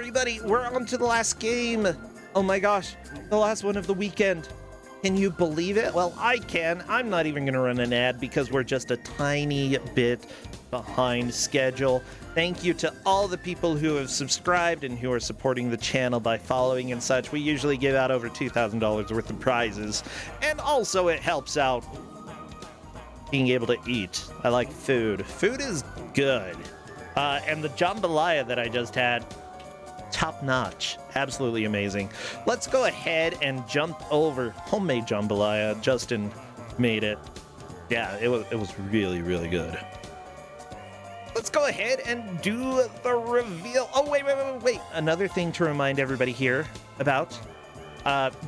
everybody, we're on to the last game. Oh my gosh, the last one of the weekend. Can you believe it? Well, I can. I'm not even going to run an ad because we're just a tiny bit behind schedule. Thank you to all the people who have subscribed and who are supporting the channel by following and such. We usually give out over $2,000 worth of prizes. And also it helps out being able to eat. I like food. Food is good. And the jambalaya that I just had, top notch. Absolutely amazing. Let's go ahead and jump over homemade jambalaya. Justin made it. Yeah, it was really, really good. Let's go ahead and do the reveal. Oh, wait. Another thing to remind everybody here about.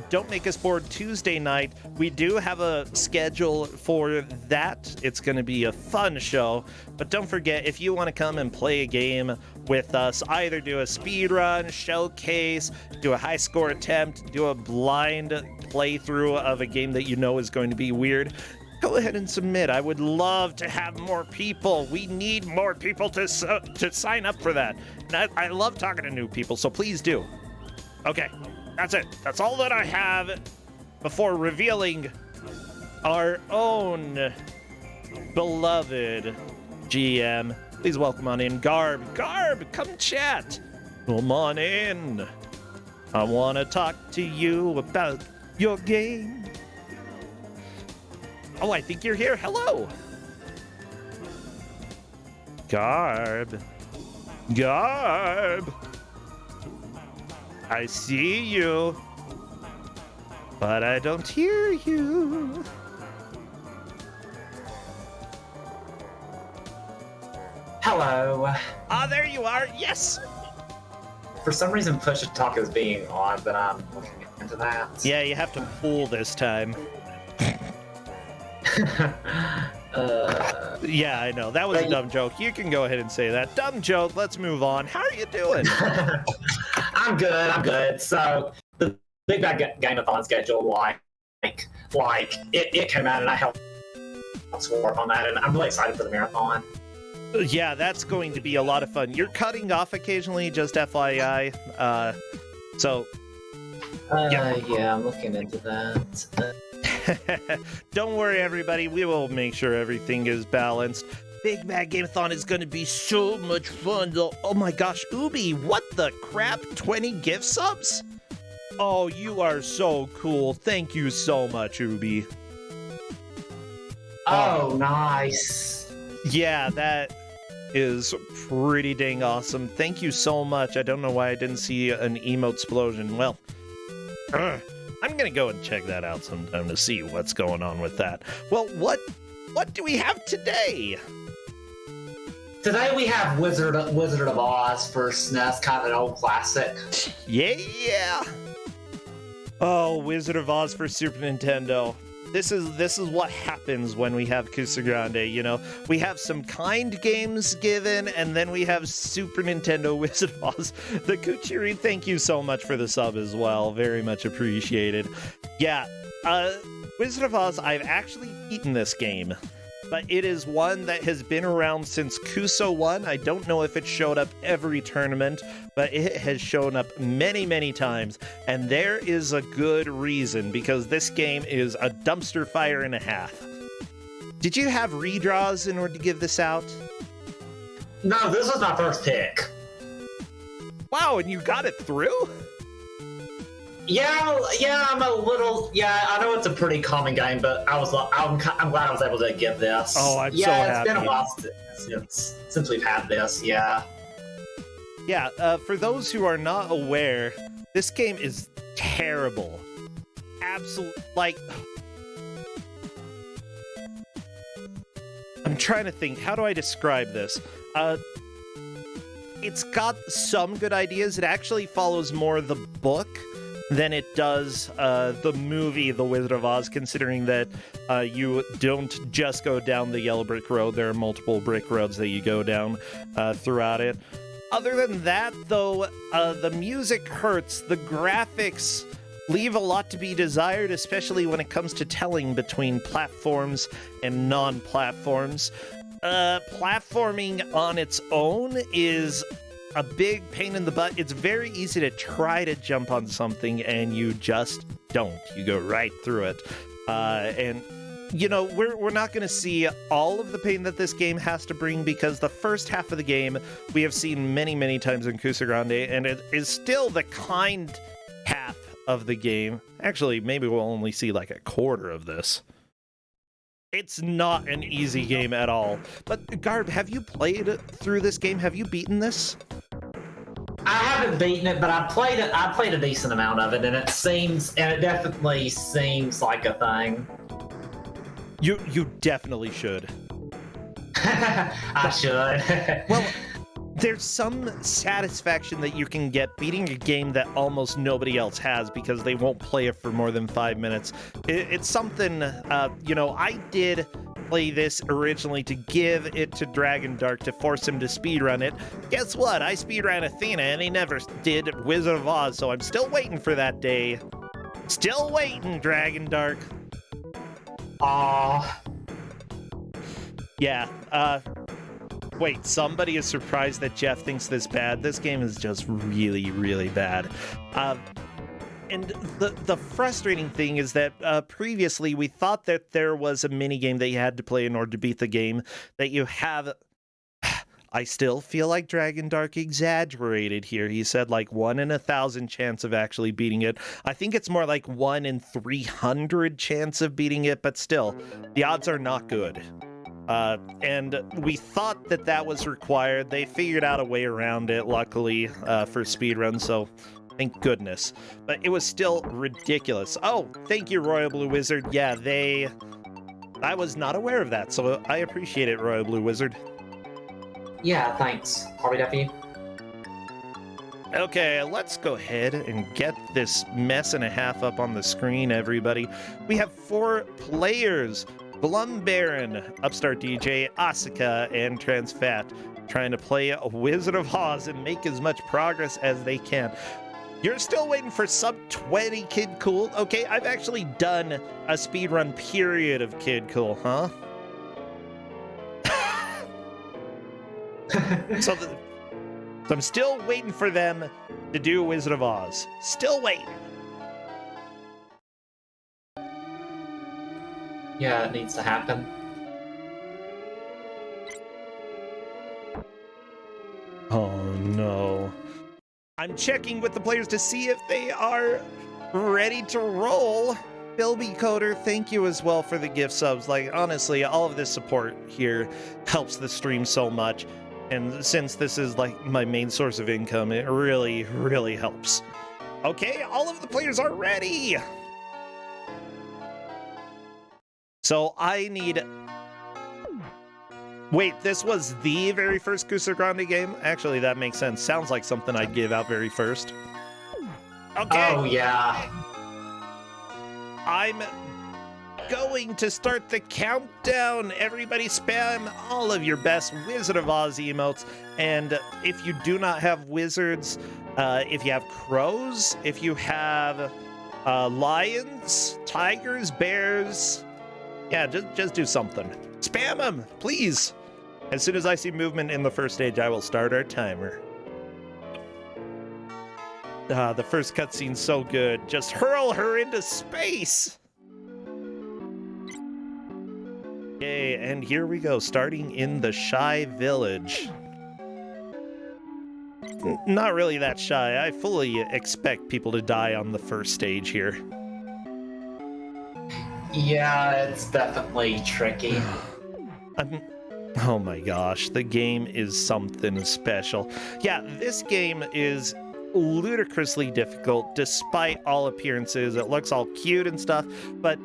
Don't Make Us Bored Tuesday night. We do have a schedule for that. It's going to be a fun show. But don't forget, if you want to come and play a game with us, either do a speed run, showcase, do a high score attempt, do a blind playthrough of a game that you know is going to be weird, go ahead and submit. I would love to have more people. We need more people to sign up for that. And I love talking to new people, so please do. Okay. That's it. That's all that I have before revealing our own beloved GM. Please welcome on in Garb. Garb, come chat. Come on in. I want to talk to you about your game. Oh, I think you're here. Hello. Garb. Garb. I see you, but I don't hear you. Hello. Ah, there you are. Yes. For some reason, push to talk is being on, but I'm looking into that. Yeah, you have to pull this time. Yeah, I know. That was a dumb joke. You can go ahead and say that. Dumb joke. Let's move on. How are you doing? I'm good. So the Big Bad Game-a-thon schedule, like it came out and I helped work on that, and I'm really excited for the marathon. Yeah, that's going to be a lot of fun. You're cutting off occasionally, just FYI. Yeah, I'm looking into that. Don't worry, everybody. We will make sure everything is balanced. Big Bad Game-a-thon is going to be so much fun, though. Oh my gosh, Ubi, what the crap? 20 gift subs? Oh, you are so cool. Thank you so much, Ubi. Oh, nice. Yeah, that is pretty dang awesome. Thank you so much. I don't know why I didn't see an emote explosion. Well, I'm going to go and check that out sometime to see what's going on with that. Well, what do we have today? Today we have Wizard of Oz for SNES, kind of an old classic. Yeah. Oh, Wizard of Oz for Super Nintendo. This is what happens when we have Kuso6rande, you know? We have some kind games given, and then we have Super Nintendo Wizard of Oz. The Kuchiri, thank you so much for the sub as well. Very much appreciated. Yeah, Wizard of Oz, I've actually beaten this game, but it is one that has been around since Kuso 1. I don't know if it showed up every tournament, but it has shown up many, many times, and there is a good reason, because this game is a dumpster fire and a half. Did you have redraws in order to give this out? No, this was my first pick. Wow, and you got it through? Yeah, I'm a little. Yeah, I know it's a pretty common game, but I'm glad I was able to give this. Oh, I'm so happy. Yeah, it's been a while since we've had this. Yeah. Yeah. For those who are not aware, this game is terrible. Absolute. Like, I'm trying to think. How do I describe this? It's got some good ideas. It actually follows more the book than it does the movie The Wizard of Oz, considering that you don't just go down the yellow brick road. There are multiple brick roads that you go down throughout it. Other than that, though, the music hurts. The graphics leave a lot to be desired, especially when it comes to telling between platforms and non-platforms. Platforming on its own is a big pain in the butt. It's very easy to try to jump on something and you just don't. You go right through it. And you know, we're not going to see all of the pain that this game has to bring, because the first half of the game we have seen many, many times in Kuso6rande, and it is still the kind half of the game. Actually, maybe we'll only see like a quarter of this. It's not an easy game at all. But Garb, have you played through this game? Have you beaten this? I haven't beaten it, but I played it. I played a decent amount of it, and it definitely seems like a thing. You definitely should. I should. Well, there's some satisfaction that you can get beating a game that almost nobody else has, because they won't play it for more than 5 minutes. It's something, you know, I did play this originally to give it to Dragon Dark to force him to speedrun it. Guess what? I speedran Athena and he never did Wizard of Oz, so I'm still waiting for that day. Still waiting, Dragon Dark. Aww. Yeah, wait, somebody is surprised that Jeff thinks this bad. This game is just really, really bad. And the frustrating thing is that previously we thought that there was a mini game that you had to play in order to beat the game, that you have... I still feel like Dragon Dark exaggerated here. He said like 1 in 1,000 chance of actually beating it. I think it's more like 1 in 300 chance of beating it, but still, the odds are not good. And we thought that that was required. They figured out a way around it, luckily, for speedrun, so thank goodness. But it was still ridiculous. Oh, thank you, Royal Blue Wizard. Yeah, I was not aware of that, so I appreciate it, Royal Blue Wizard. Yeah, thanks, RBW. Okay, let's go ahead and get this mess and a half up on the screen, everybody. We have 4 players: Glum Baron, Upstart DJ, Asuka, and Transfat, trying to play a Wizard of Oz and make as much progress as they can. You're still waiting for sub 20 Kid Cool? Okay, I've actually done a speedrun period of Kid Cool, huh? So I'm still waiting for them to do Wizard of Oz. Still waiting. Yeah, it needs to happen. Oh no. I'm checking with the players to see if they are ready to roll. Bilby Coder, thank you as well for the gift subs. Like, honestly, all of this support here helps the stream so much. And since this is like my main source of income, it really, really helps. Okay, all of the players are ready. So I need... Wait, this was the very first Kuso6rande game? Actually, that makes sense. Sounds like something I'd give out very first. Okay. Oh, yeah. I'm going to start the countdown. Everybody spam all of your best Wizard of Oz emotes. And if you do not have wizards, if you have crows, if you have lions, tigers, bears, yeah, just do something. Spam them, please. As soon as I see movement in the first stage, I will start our timer. The first cutscene's so good. Just hurl her into space. Okay, and here we go, starting in the Shy Village. Not really that shy. I fully expect people to die on the first stage here. Yeah, it's definitely tricky. Oh my gosh, the game is something special. Yeah, this game is ludicrously difficult despite all appearances. It looks all cute and stuff, but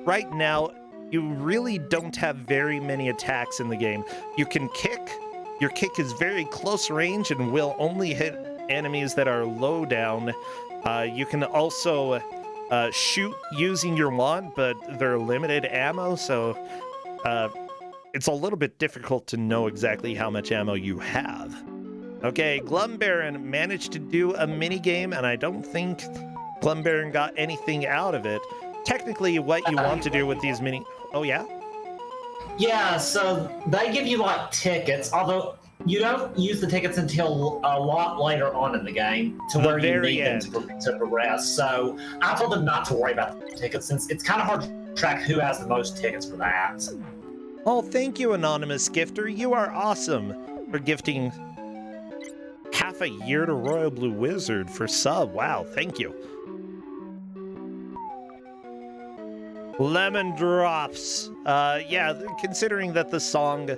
right now, you really don't have very many attacks in the game. You can kick. Your kick is very close range and will only hit enemies that are low down. You can also shoot using your wand, but they're limited ammo, so it's a little bit difficult to know exactly how much ammo you have. Okay, Glum Baron managed to do a mini game, and I don't think Glum Baron got anything out of it. Technically, what you want to do with these mini... Oh, yeah? Yeah, so they give you, like, tickets, although you don't use the tickets until a lot later on in the game to where you need them to progress. So I told them not to worry about the tickets since it's kind of hard to track who has the most tickets for that. Oh, thank you, Anonymous Gifter. You are awesome for gifting half a year to Royal Blue Wizard for sub. Wow, thank you. Lemon Drops. Yeah, considering that the song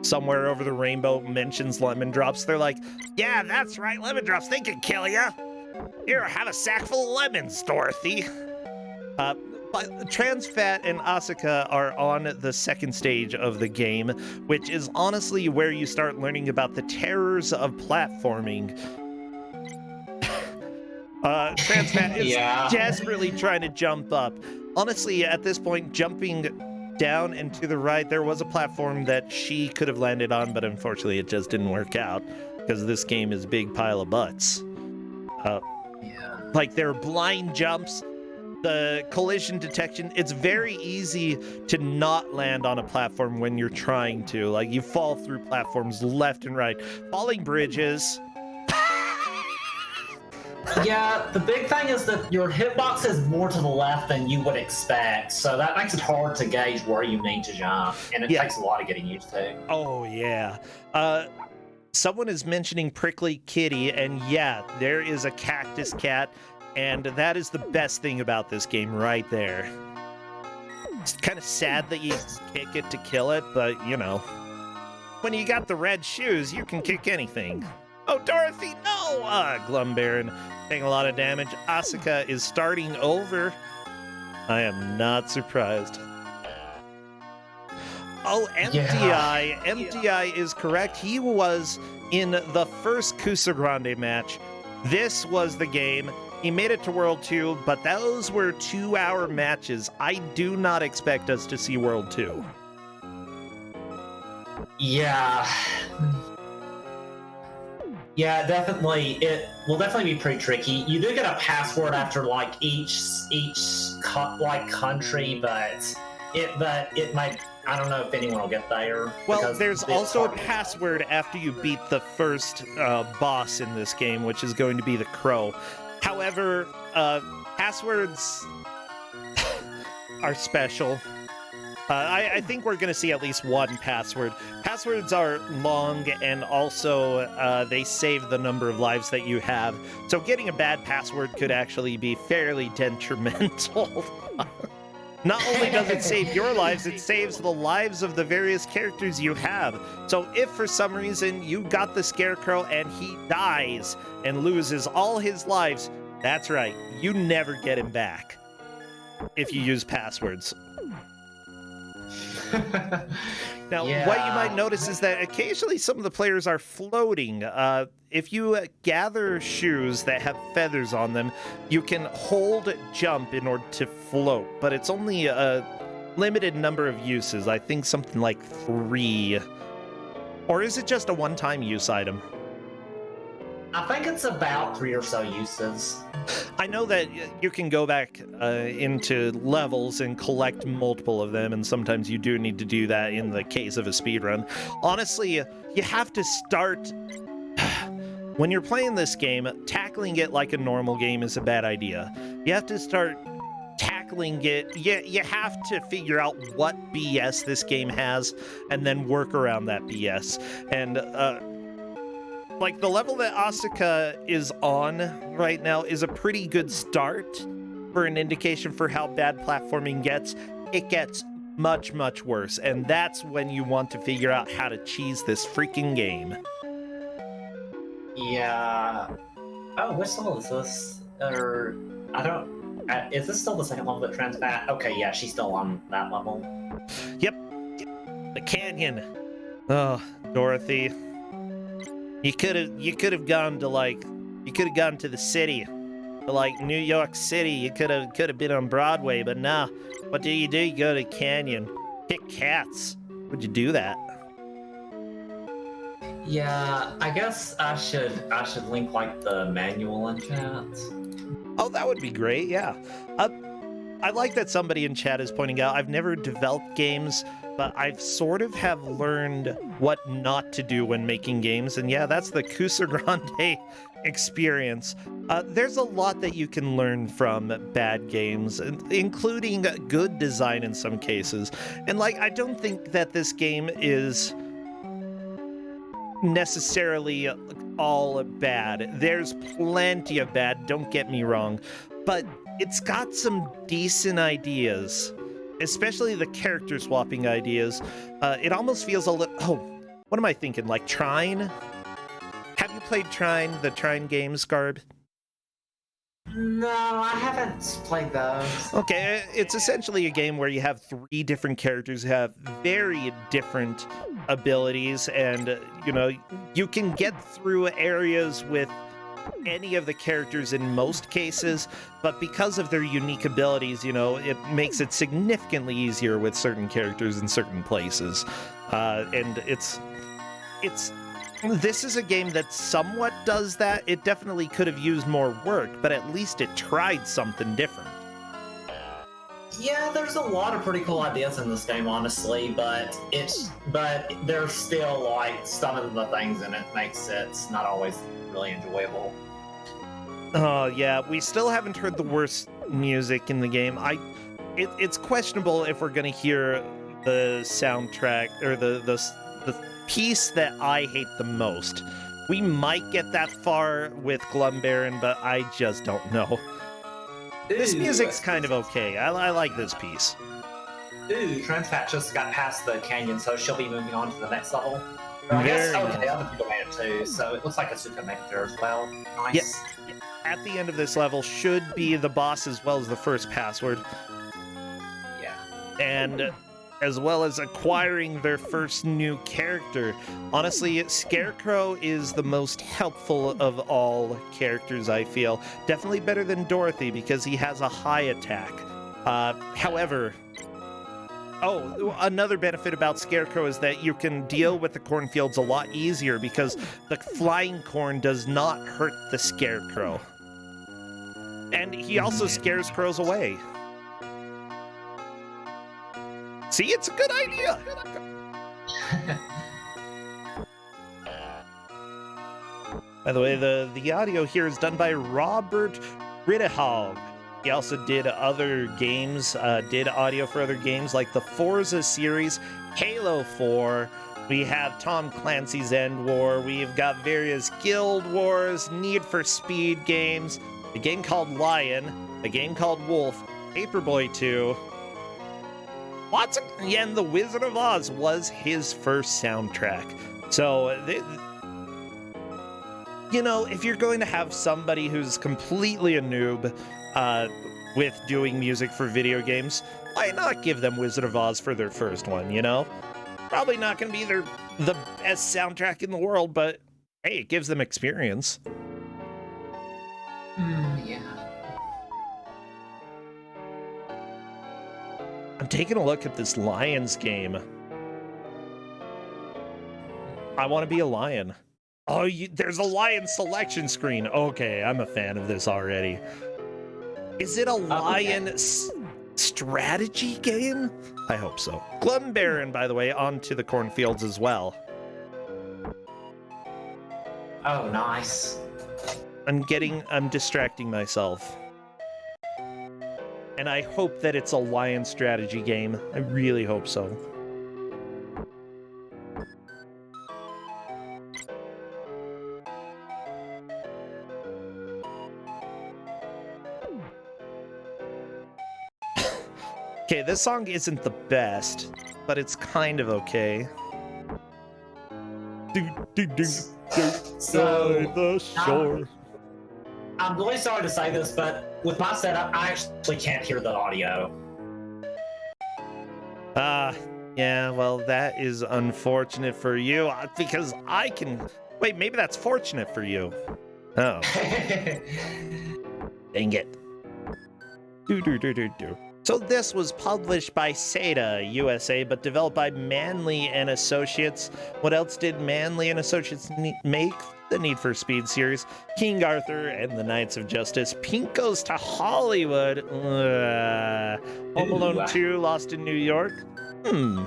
Somewhere Over the Rainbow mentions lemon drops, they're like, yeah, that's right, lemon drops, they can kill ya. Here, have a sack full of lemons, Dorothy. But Transfat and Asuka are on the second stage of the game, which is honestly where you start learning about the terrors of platforming. Transfat is desperately trying to jump up. Honestly, at this point, jumping down and to the right, there was a platform that she could have landed on, but unfortunately it just didn't work out because this game is a big pile of butts. Like, there are blind jumps, the collision detection. It's very easy to not land on a platform when you're trying to. Like, you fall through platforms left and right. Falling bridges. Yeah, the big thing is that your hitbox is more to the left than you would expect, so that makes it hard to gauge where you need to jump, and it takes a lot of getting used to. Oh, yeah. Someone is mentioning Prickly Kitty, and yeah, there is a cactus cat, and that is the best thing about this game right there. It's kind of sad that you kick it to kill it, but, you know, when you got the red shoes, you can kick anything. Oh, Dorothy, no! Glum Baron taking a lot of damage. Asuka is starting over. I am not surprised. Oh, MDI. MDI is correct. He was in the first Kuso6rande match. This was the game. He made it to World 2, but those were 2-hour matches. I do not expect us to see World 2. Yeah. Yeah, definitely. It will definitely be pretty tricky. You do get a password after like each country, but it might. I don't know if anyone will get there. Well, there's also a password after you beat the first boss in this game, which is going to be the Crow. However, passwords are special. I think we're going to see at least one password. Passwords are long, and also they save the number of lives that you have. So getting a bad password could actually be fairly detrimental. Not only does it save your lives, it saves the lives of the various characters you have. So if for some reason you got the Scarecrow and he dies and loses all his lives, that's right, you never get him back if you use passwords. Now, what you might notice is that occasionally some of the players are floating. If you gather shoes that have feathers on them, you can hold jump in order to float, but it's only a limited number of uses. I think something like 3. Or is it just a one-time use item? I think it's about 3 or so uses. I know that you can go back into levels and collect multiple of them, and sometimes you do need to do that in the case of a speedrun. Honestly, you have to start... When you're playing this game, tackling it like a normal game is a bad idea. You have to start tackling it. You have to figure out what BS this game has, and then work around that BS. And, like, the level that Asuka is on right now is a pretty good start for an indication for how bad platforming gets. It gets much, much worse, and that's when you want to figure out how to cheese this freaking game. Yeah. Oh, which level is this? Or, I don't... is this still the second level that Transfat? Okay, yeah, she's still on that level. Yep. The canyon. Oh, Dorothy. You could have gone to the city, to like New York City. You could have been on Broadway, but nah. What do? You go to canyon, pick cats. Would you do that? Yeah, I guess I should link like the manual in chat. Oh, that would be great. Yeah. I like that somebody in chat is pointing out I've never developed games, but I've sort of have learned what not to do when making games. And yeah, that's the Kuso6rande experience. There's a lot that you can learn from bad games, including good design in some cases. And like, I don't think that this game is necessarily all bad. There's plenty of bad, don't get me wrong, but it's got some decent ideas, especially the character swapping ideas. It almost feels a little... Oh, what am I thinking? Like Trine? Have you played Trine, the Trine games, Garb? No, I haven't played those. Okay, it's essentially a game where you have 3 different characters who have very different abilities, and, you know, you can get through areas with any of the characters in most cases, but because of their unique abilities, you know, it makes it significantly easier with certain characters in certain places. And this is a game that somewhat does that. It definitely could have used more work, but at least it tried something different. Yeah, there's a lot of pretty cool ideas in this game, honestly, but there's still, like, some of the things in it makes it not always really enjoyable. Oh, yeah, we still haven't heard the worst music in the game. It's questionable if we're gonna hear the soundtrack, or the piece that I hate the most. We might get that far with Glumbaron, but I just don't know. This music's kind of okay. I like this piece. Ooh, Transfat just got past the canyon, so she'll be moving on to the next level. I guess, okay, other people made it too, so it looks like Asuka made it there as well. Nice. Yep. At the end of this level should be the boss as well as the first password. Yeah. And as well as acquiring their first new character. Honestly, Scarecrow is the most helpful of all characters, I feel. Definitely better than Dorothy because he has a high attack. However... Oh, another benefit about Scarecrow is that you can deal with the cornfields a lot easier because the flying corn does not hurt the Scarecrow. And he also scares crows away. See, it's a good idea! By the way, the audio here is done by Robert Riddehog. He also did other games, did audio for other games like the Forza series, Halo 4, we have Tom Clancy's End War, we've got various Guild Wars, Need for Speed games, a game called Lion, a game called Wolf, Paperboy 2, lots of... Yeah, and The Wizard of Oz was his first soundtrack. So, you know, if you're going to have somebody who's completely a noob, with doing music for video games, why not give them Wizard of Oz for their first one, you know? Probably not going to be the best soundtrack in the world, but hey, it gives them experience. Yeah. I'm taking a look at this Lions game. I want to be a lion. Oh, there's a lion selection screen. Okay, I'm a fan of this already. Is it a lion strategy game? I hope so. Glumbaron, by the way, onto the cornfields as well. Oh, nice. I'm distracting myself. And I hope that it's a lion strategy game. I really hope so. Okay, this song isn't the best, but it's kind of okay. So, the shore. I'm really sorry to say this, but with my setup, I actually can't hear the audio. Yeah, well, that is unfortunate for you, because I can... Wait, maybe that's fortunate for you. Oh. Dang it. Do. So this was published by Sega USA, but developed by Manley and Associates. What else did Manley and Associates make? The Need for Speed series, King Arthur and the Knights of Justice, Pink Goes to Hollywood, Home Alone 2, Lost in New York. I kind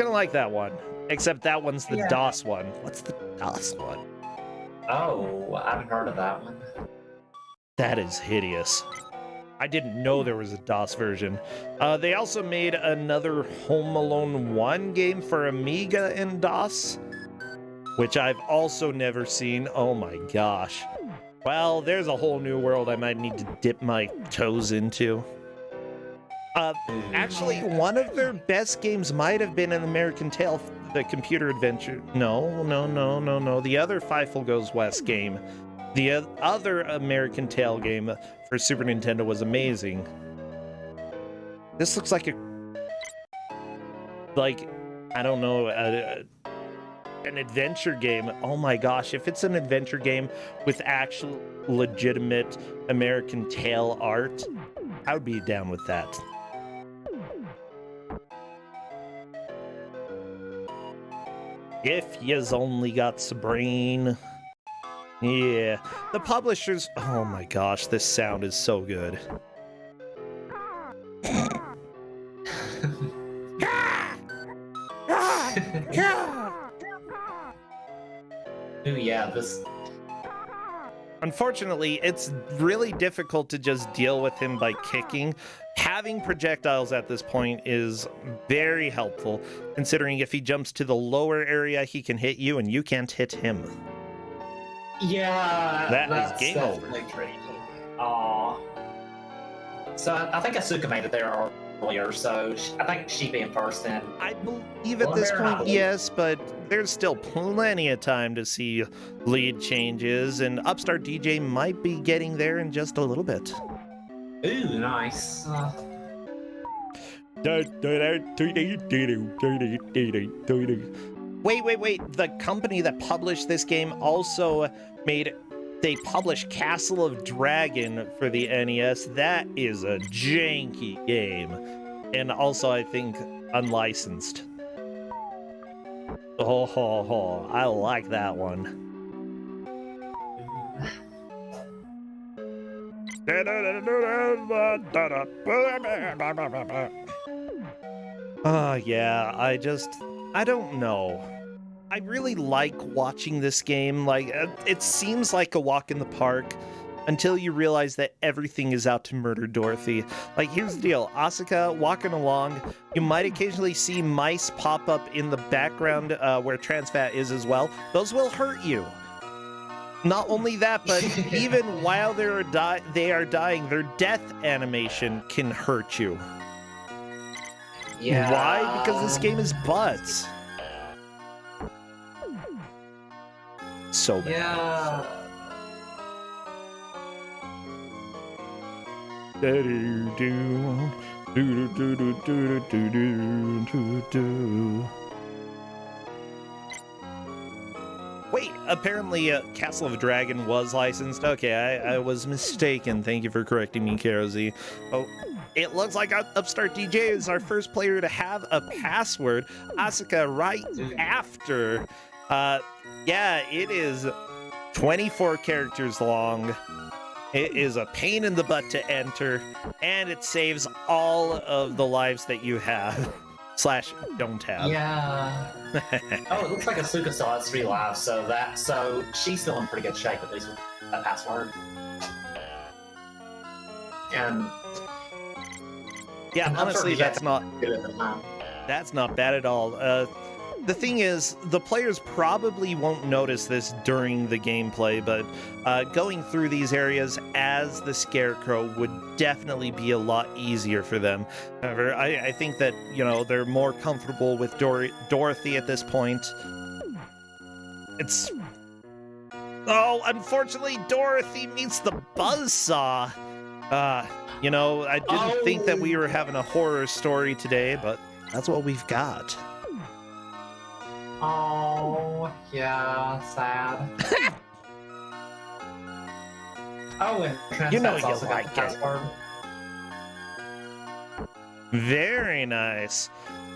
of like that one, except that one's the DOS one. What's the DOS one? Oh, I haven't heard of that one. That is hideous. I didn't know there was a DOS version. They also made another Home Alone 1 game for Amiga and DOS, which I've also never seen. Oh my gosh. Well, there's a whole new world I might need to dip my toes into. Actually, one of their best games might have been an American Tail, the computer adventure. No. The other Fievel Goes West game. The other American Tail game for Super Nintendo was amazing. This looks like I don't know, an adventure game. Oh my gosh, if it's an adventure game with actual legitimate American Tail art, I would be down with that. If yous only got some brain. Yeah, the publishers. Oh my gosh, this sound is so good. Ooh, yeah, this. Unfortunately, it's really difficult to just deal with him by kicking. Having projectiles at this point is very helpful, considering if he jumps to the lower area, he can hit you and you can't hit him. Yeah, that's game over. Really tricky. Aw. So I think Asuka made it there earlier, so I think she being first in. I believe at this point, yes, but there's still plenty of time to see lead changes, and Upstart DJ might be getting there in just a little bit. Ooh, nice. Wait. The company that published this game also they published Castle of Dragon for the NES. That is a janky game. And also, I think, unlicensed. Oh, I like that one. Yeah, I don't know. I really like watching this game. Like, it seems like a walk in the park until you realize that everything is out to murder Dorothy. Like, here's the deal. Asuka walking along, you might occasionally see mice pop up in the background where Trans Fat is as well. Those will hurt you. Not only that, but even while they are dying, their death animation can hurt you. Yeah. Why? Because this game is butts. So bad. Yeah. Wait, apparently Castle of Dragon was licensed. Okay, I was mistaken. Thank you for correcting me, Karozy. Oh, it looks like Upstart DJ is our first player to have a password. Asuka right after. Yeah, it is 24 characters long. It is a pain in the butt to enter, and it saves all of the lives that you have. / don't have. Yeah. Oh, it looks like Asuka still has 3 lives, so she's still in pretty good shape, at least with that password. And yeah, honestly, that's not good at the time. That's not bad at all. The thing is, the players probably won't notice this during the gameplay, but going through these areas as the Scarecrow would definitely be a lot easier for them. However, I think that, they're more comfortable with Dorothy at this point. Unfortunately, Dorothy meets the buzzsaw. I didn't think that we were having a horror story today, but that's what we've got. Oh, yeah, sad. Oh, and you also like got the password. Very nice.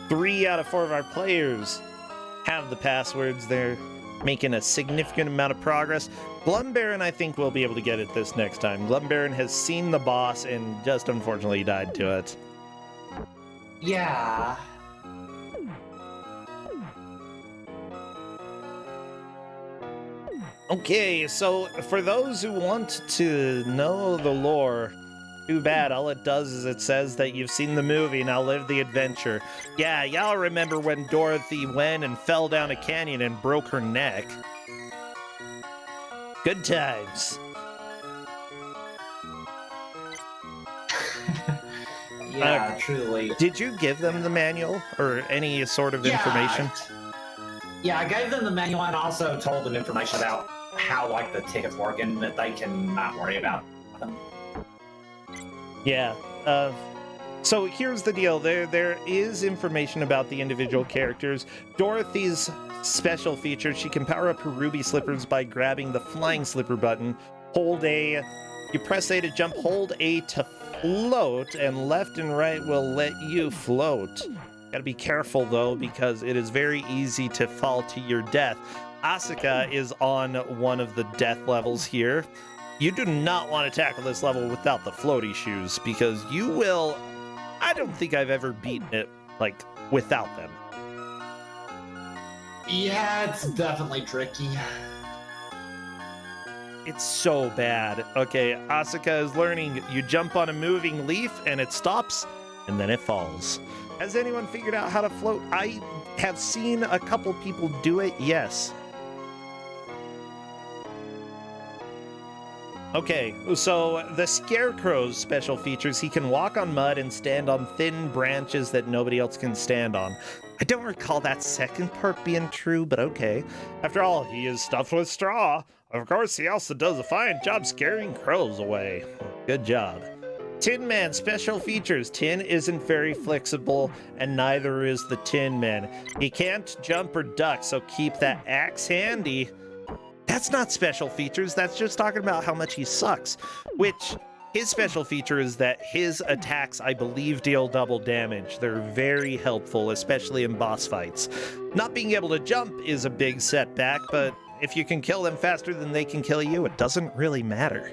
3 out of 4 of our players have the passwords. They're making a significant amount of progress. Glumbaron, I think, will be able to get it this next time. Glumbaron has seen the boss and just unfortunately died to it. Yeah. Okay, so for those who want to know the lore, too bad. All it does is it says that you've seen the movie, now live the adventure. Yeah, y'all remember when Dorothy went and fell down a canyon and broke her neck. Good times. Yeah, truly. Did you give them the manual or any sort of information? Yeah, I gave them the manual and also told them information about how like the tickets work and that they can not worry about them. Yeah. So here's the deal. There is information about the individual characters. Dorothy's special feature, she can power up her ruby slippers by grabbing the flying slipper button. You press A to jump, hold A to float, and left and right will let you float. Gotta be careful though, because it is very easy to fall to your death. Asuka is on one of the death levels here. You do not want to tackle this level without the floaty shoes, because you will... I don't think I've ever beaten it, like, without them. Yeah, it's definitely tricky. It's so bad. Okay, Asuka is learning. You jump on a moving leaf, and it stops, and then it falls. Has anyone figured out how to float? I have seen a couple people do it, yes. Okay, so the Scarecrow's special features, he can walk on mud and stand on thin branches that nobody else can stand on. I don't recall that second part being true, but okay. After all, he is stuffed with straw. Of course, he also does a fine job scaring crows away. Good job. Tin Man special features. Tin isn't very flexible, and neither is the Tin Man. He can't jump or duck, so keep that axe handy. That's not special features, that's just talking about how much he sucks. Which, his special feature is that his attacks, I believe, deal double damage. They're very helpful, especially in boss fights. Not being able to jump is a big setback, but if you can kill them faster than they can kill you, it doesn't really matter.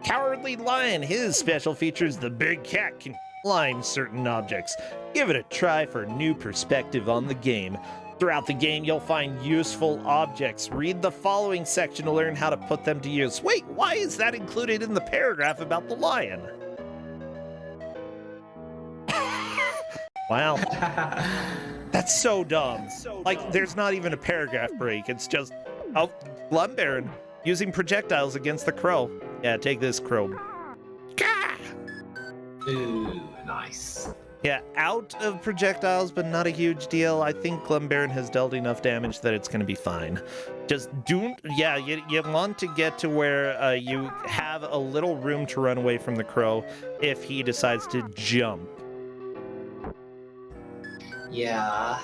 Cowardly Lion, his special feature is the big cat can climb certain objects. Give it a try for a new perspective on the game. Throughout the game, you'll find useful objects. Read the following section to learn how to put them to use. Wait, why is that included in the paragraph about the lion? Wow. That's so dumb. Like, there's not even a paragraph break. It's just, oh, Glumbaron using projectiles against the crow. Yeah, take this, crow. Ooh, nice. Yeah, out of projectiles, but not a huge deal. I think Glumbaron has dealt enough damage that it's going to be fine. Just don't... Yeah, you want to get to where you have a little room to run away from the crow if he decides to jump. Yeah.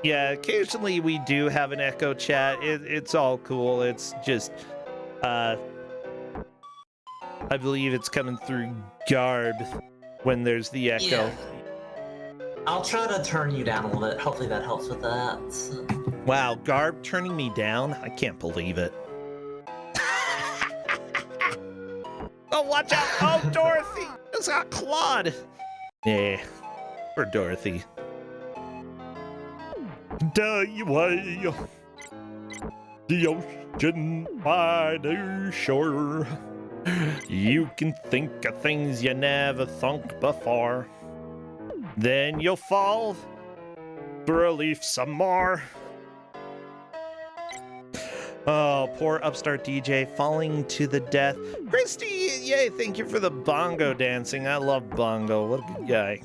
Yeah, occasionally we do have an echo chat. It's all cool. It's just... I believe it's coming through Garb when there's the echo. Yeah. I'll try to turn you down a little bit. Hopefully that helps with that. Wow, Garb turning me down? I can't believe it. Oh, watch out! Oh, Dorothy! Just got clawed! Yeah, poor Dorothy. Die away, the ocean by the shore. You can think of things you never thunk before. Then you'll fall through a leaf some more. Oh, poor upstart DJ falling to the death. Christy, yay, thank you for the bongo dancing. I love bongo. What a good guy.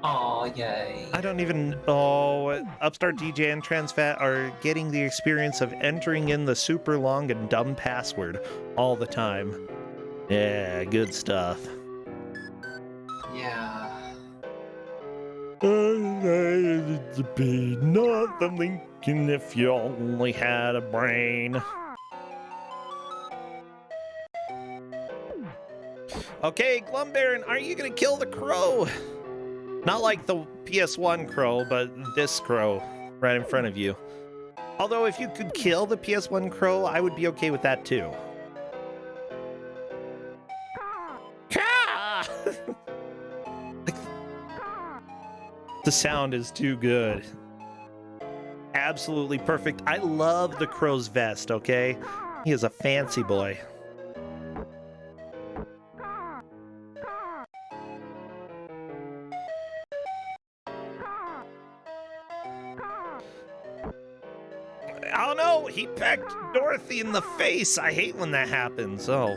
Aw, yay. I don't even... Oh, Upstart DJ and Transfat are getting the experience of entering in the super long and dumb password all the time. Yeah, good stuff. Yeah. It'd be nothing Lincoln if you only had a brain. Okay, Glumbaron, are you gonna kill the crow? Not like the PS1 crow, but this crow right in front of you. Although if you could kill the PS1 crow, I would be okay with that too. Caw! The sound is too good. Absolutely perfect. I love the crow's vest, okay? He is a fancy boy. Oh no, he pecked Dorothy in the face. I hate when that happens. Oh.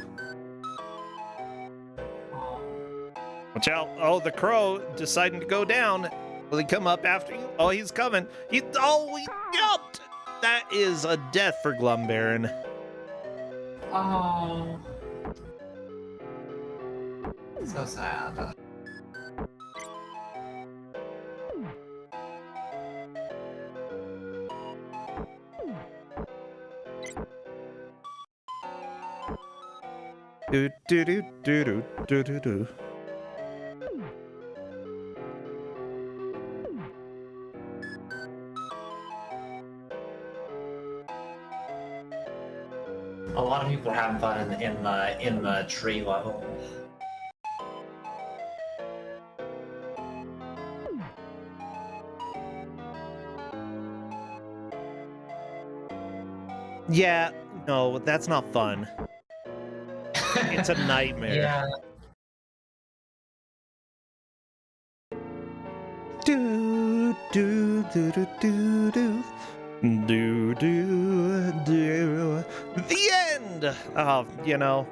Watch out. Oh, the crow deciding to go down. Will he come up after you? Oh, he's coming. He jumped. That is a death for Glumbaron. Oh. So sad. Do do do do do do do do. A lot of people are having fun in the tree level. Yeah, no, that's not fun. It's a nightmare. Yeah. Do do do do do do. Do do do. The end. Oh, you know,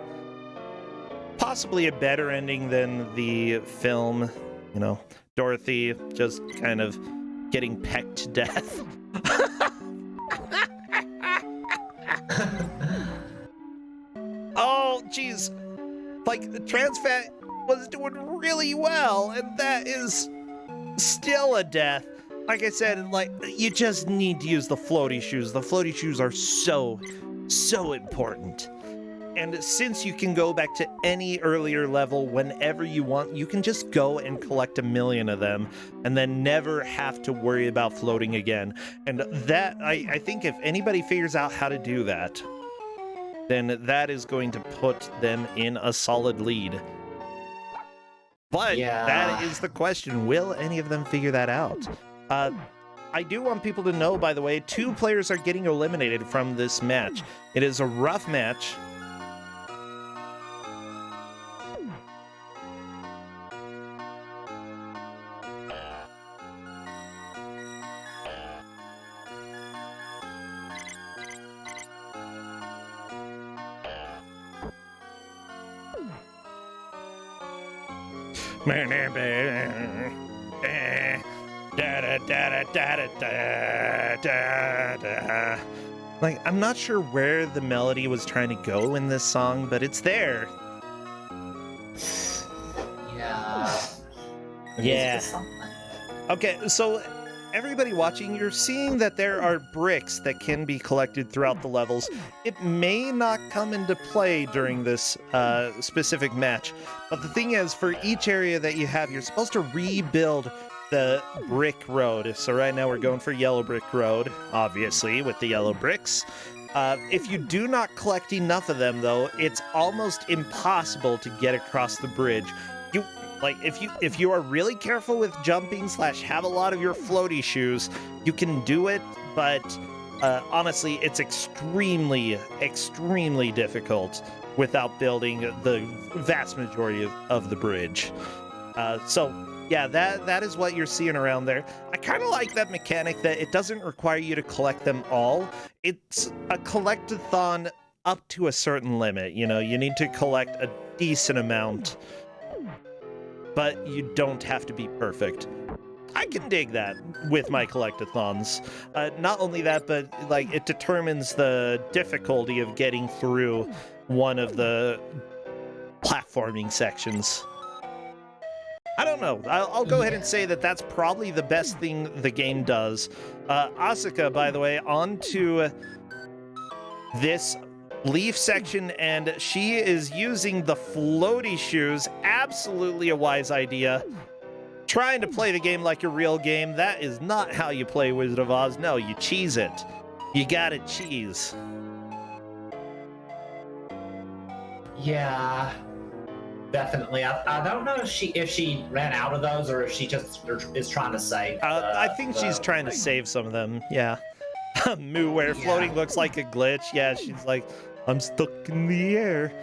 possibly a better ending than the film. You know, Dorothy just kind of getting pecked to death. Oh, jeez. Like, TransFat was doing really well, and that is still a death. Like I said, like, you just need to use the floaty shoes. The floaty shoes are so important. And since you can go back to any earlier level whenever you want, you can just go and collect 1,000,000 of them and then never have to worry about floating again. And that, I think if anybody figures out how to do that, then that is going to put them in a solid lead. But Yeah. that is the question. Will any of them figure that out? I do want people to know, by the way, 2 players are getting eliminated from this match. It is a rough match. Like, I'm not sure where the melody was trying to go in this song, but it's there. Yeah. Yeah. It's something. Okay, so everybody watching, you're seeing that there are bricks that can be collected throughout the levels. It may not come into play during this specific match, but the thing is, for each area that you have, you're supposed to rebuild the brick road. So right now we're going for yellow brick road, obviously, with the yellow bricks. If you do not collect enough of them, though, it's almost impossible to get across the bridge. If you are really careful with jumping / have a lot of your floaty shoes, you can do it, but honestly, it's extremely difficult without building the vast majority of the bridge. So yeah, that is what you're seeing around there. I kind of like that mechanic that it doesn't require you to collect them all. It's a collectathon up to a certain limit. You know, you need to collect a decent amount, but you don't have to be perfect. I can dig that with my collectathons. Not only that, but like it determines the difficulty of getting through one of the platforming sections. I don't know. I'll go ahead and say that that's probably the best thing the game does. Asuka, by the way, on to this Leaf section, and she is using the floaty shoes. Absolutely a wise idea. Trying to play the game like a real game, that is not how you play Wizard of Oz. No, you cheese it. You gotta cheese. Yeah, definitely. I don't know if she ran out of those or if she just is trying to save. I think she's trying to save some of them. Yeah. Moo, where floating looks like a glitch. Yeah, she's like, I'm stuck in the air.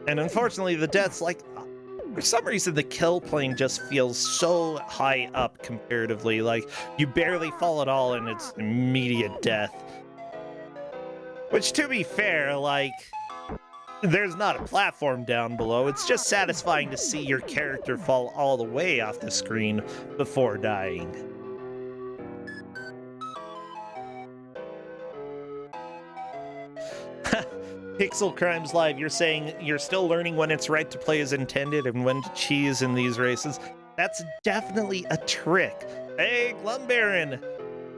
And unfortunately, the death's like, for some reason, the kill plane just feels so high up comparatively. Like, you barely fall at all and it's immediate death. Which, to be fair, like, there's not a platform down below. It's just satisfying to see your character fall all the way off the screen before dying. Pixel Crimes Live, you're saying you're still learning when it's right to play as intended and when to cheese in these races. That's definitely a trick. Hey, Glumbaron,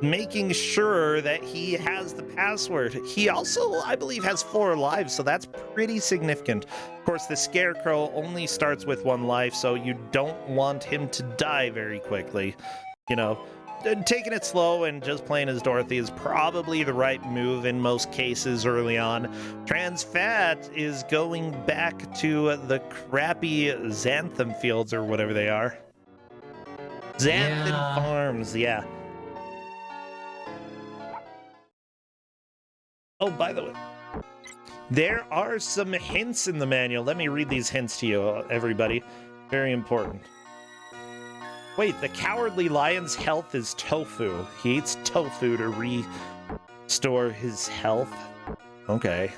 making sure that he has the password. He also, I believe, has 4 lives, so that's pretty significant. Of course, the Scarecrow only starts with 1 life, so you don't want him to die very quickly. You know, taking it slow and just playing as Dorothy is probably the right move in most cases early on. Transfat is going back to the crappy Xanthan fields or whatever they are. Xanthan Farms, yeah. Oh, by the way, there are some hints in the manual. Let me read these hints to you, everybody. Very important. Wait, the Cowardly Lion's health is tofu. He eats tofu to restore his health. Okay.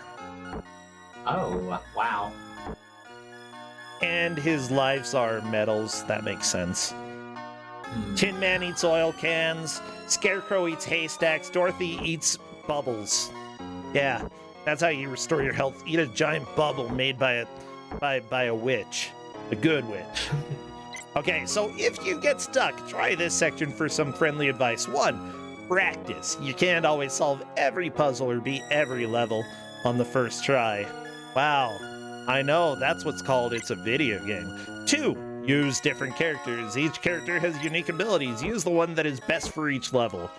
Oh, wow. And his lives are metals. That makes sense. Tin Man eats oil cans. Scarecrow eats haystacks. Dorothy eats bubbles. Yeah, that's how you restore your health. Eat a giant bubble made by a witch. A good witch. Okay, so if you get stuck, try this section for some friendly advice. 1, practice. You can't always solve every puzzle or beat every level on the first try. Wow, I know, that's what's called it's a video game. 2, use different characters. Each character has unique abilities. Use the one that is best for each level.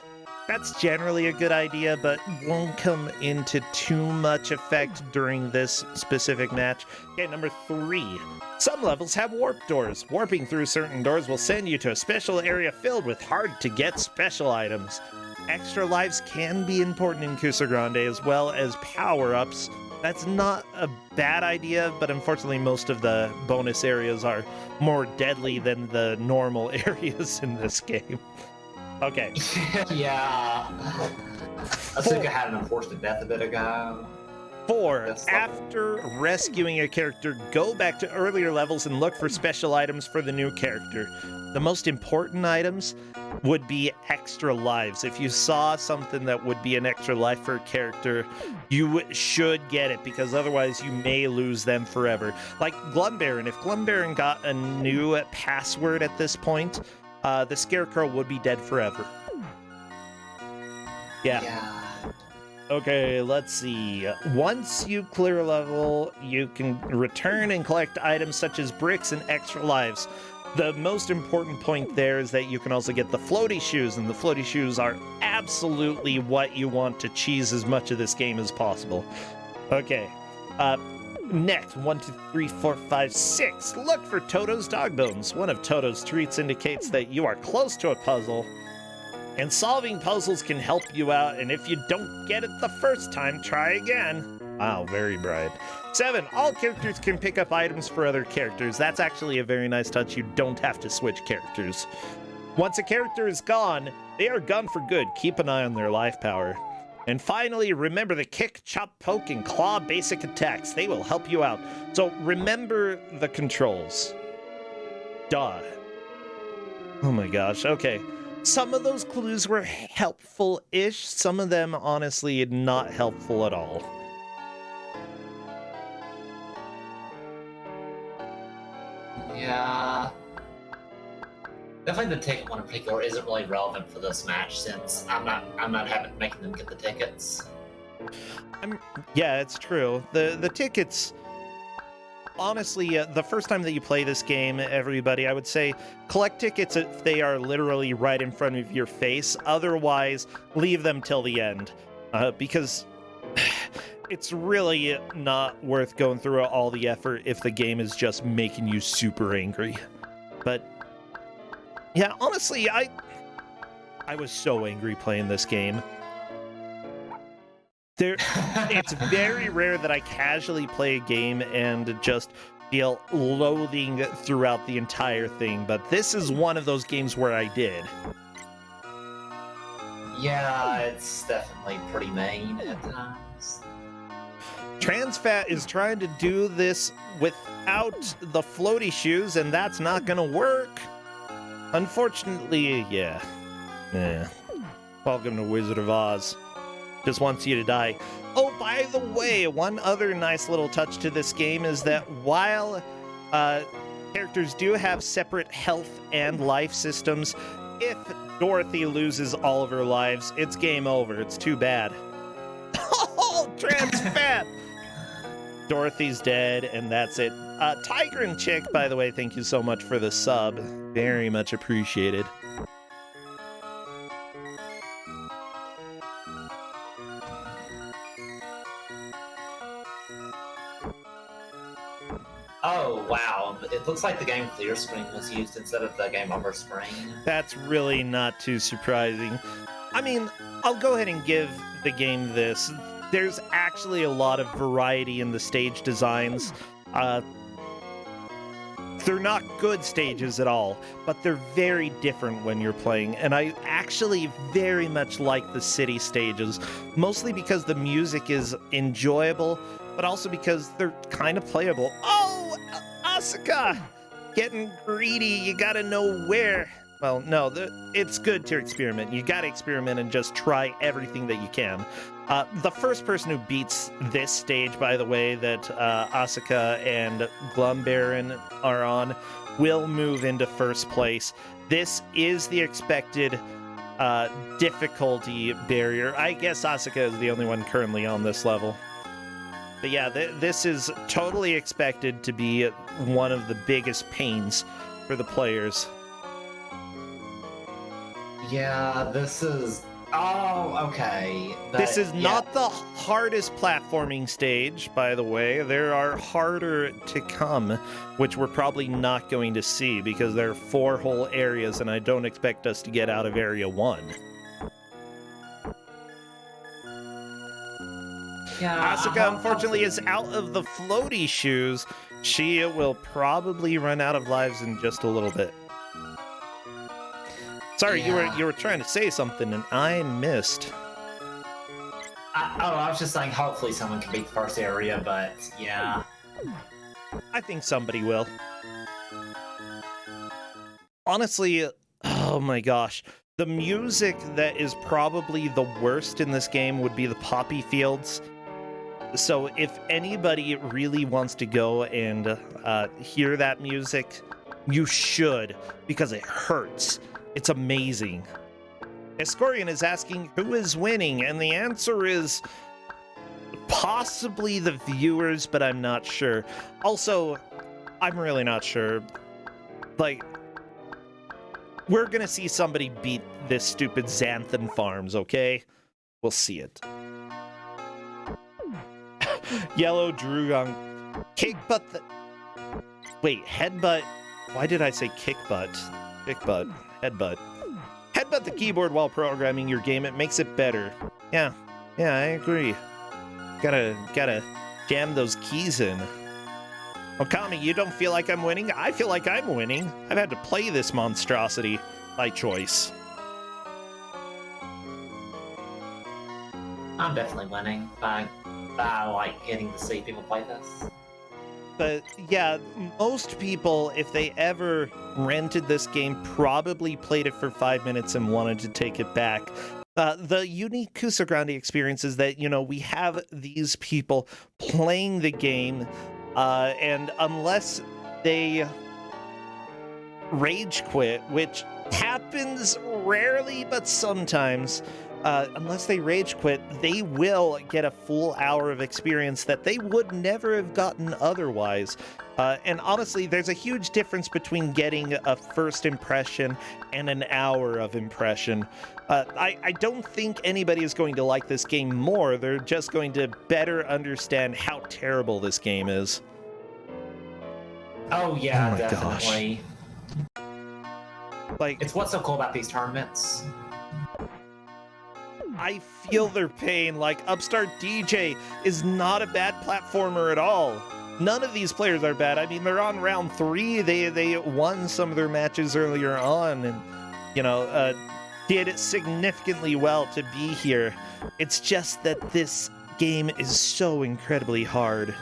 That's generally a good idea, but won't come into too much effect during this specific match. Okay, number 3. Some levels have warp doors. Warping through certain doors will send you to a special area filled with hard-to-get special items. Extra lives can be important in Kuso6rande as well as power-ups. That's not a bad idea, but unfortunately most of the bonus areas are more deadly than the normal areas in this game. Okay. Yeah. I think I had an enforced death a bit ago. 4. After rescuing a character, go back to earlier levels and look for special items for the new character. The most important items would be extra lives. If you saw something that would be an extra life for a character, you should get it, because otherwise you may lose them forever. Like Glumbaron. If Glumbaron got a new password at this point, the Scarecrow would be dead forever. Yeah. Okay, let's see. Once you clear a level, you can return and collect items such as bricks and extra lives. The most important point there is that you can also get the floaty shoes, and the floaty shoes are absolutely what you want to cheese as much of this game as possible. Okay. Next, 1, 2, 3, 4, 5, 6. Look for Toto's dog bones. One of Toto's treats indicates that you are close to a puzzle, and solving puzzles can help you out, and if you don't get it the first time, try again. Wow, very bright. 7. All characters can pick up items for other characters. That's actually a very nice touch. You don't have to switch characters. Once a character is gone, they are gone for good. Keep an eye on their life power. And finally, remember the kick, chop, poke, and claw basic attacks. They will help you out. So remember the controls. Duh. Oh my gosh, okay. Some of those clues were helpful-ish. Some of them, honestly, not helpful at all. Yeah. Definitely the ticket one in particular isn't really relevant for this match since I'm not making them get the tickets. Yeah, it's true. The tickets, honestly, the first time that you play this game, everybody, I would say collect tickets if they are literally right in front of your face. Otherwise, leave them till the end, because it's really not worth going through all the effort if the game is just making you super angry. But yeah, honestly, I was so angry playing this game. It's very rare that I casually play a game and just feel loathing throughout the entire thing, but this is one of those games where I did. Yeah, it's definitely pretty mean at times. Transfat is trying to do this without the floaty shoes, and that's not gonna work. Unfortunately, yeah. Welcome to Wizard of Oz. Just wants you to die. Oh, by the way, one other nice little touch to this game is that while characters do have separate health and life systems, if Dorothy loses all of her lives, it's game over. It's too bad. Oh, Transfat! Dorothy's dead, and that's it. Tiger and Chick, by the way, thank you so much for the sub. Very much appreciated. Oh, wow. It looks like the game clear screen was used instead of the game over screen. That's really not too surprising. I mean, I'll go ahead and give the game this. There's actually a lot of variety in the stage designs. They're not good stages at all, but they're very different when you're playing, and I actually very much like the city stages, mostly because the music is enjoyable, but also because they're kind of playable. Oh, Asuka! Getting greedy, you gotta know where. Well, no, it's good to experiment. You gotta experiment and just try everything that you can. The first person who beats this stage, by the way, that Asuka and Glumbaron are on, will move into first place. This is the expected difficulty barrier. I guess Asuka is the only one currently on this level. But yeah, this is totally expected to be one of the biggest pains for the players. Yeah, this is... Oh, okay. This is not the hardest platforming stage, by the way. There are harder to come, which we're probably not going to see because there are 4 whole areas, and I don't expect us to get out of Area 1. Yeah, Asuka, unfortunately, is out of the floaty shoes. She will probably run out of lives in just a little bit. Sorry, yeah. you were trying to say something, and I missed. I was just saying hopefully someone can beat the first area, but yeah. I think somebody will. Honestly, oh my gosh. The music that is probably the worst in this game would be the poppy fields. So if anybody really wants to go and hear that music, you should, because it hurts. It's amazing. Escorian is asking who is winning, and the answer is possibly the viewers, but I'm not sure. Also, I'm really not sure. Like, we're gonna see somebody beat this stupid Xanthan Farms, okay? We'll see it. Yellow Drugon. Kick butt the... Wait, headbutt... Why did I say kick butt? Kick butt. Headbutt. Headbutt the keyboard while programming your game. It makes it better. Yeah, I agree. Gotta jam those keys in. Okami, you don't feel like I'm winning? I feel like I'm winning. I've had to play this monstrosity by choice. I'm definitely winning by like getting to see people play this. But yeah, most people, if they ever rented this game, probably played it for 5 minutes and wanted to take it back. The unique Kuso6rande experience is that, you know, we have these people playing the game, and unless they rage quit, which happens rarely, but sometimes, unless they rage quit, they will get a full hour of experience that they would never have gotten otherwise. And honestly, there's a huge difference between getting a first impression and an hour of impression. I don't think anybody is going to like this game more. They're just going to better understand how terrible this game is. Oh yeah, Oh my definitely. Like, It's what's so cool about these tournaments. I feel their pain. Like, Upstart DJ is not a bad platformer at all. None of these players are bad. I mean, they're on round 3. They won some of their matches earlier on, and did it significantly well to be here. It's just that this game is so incredibly hard.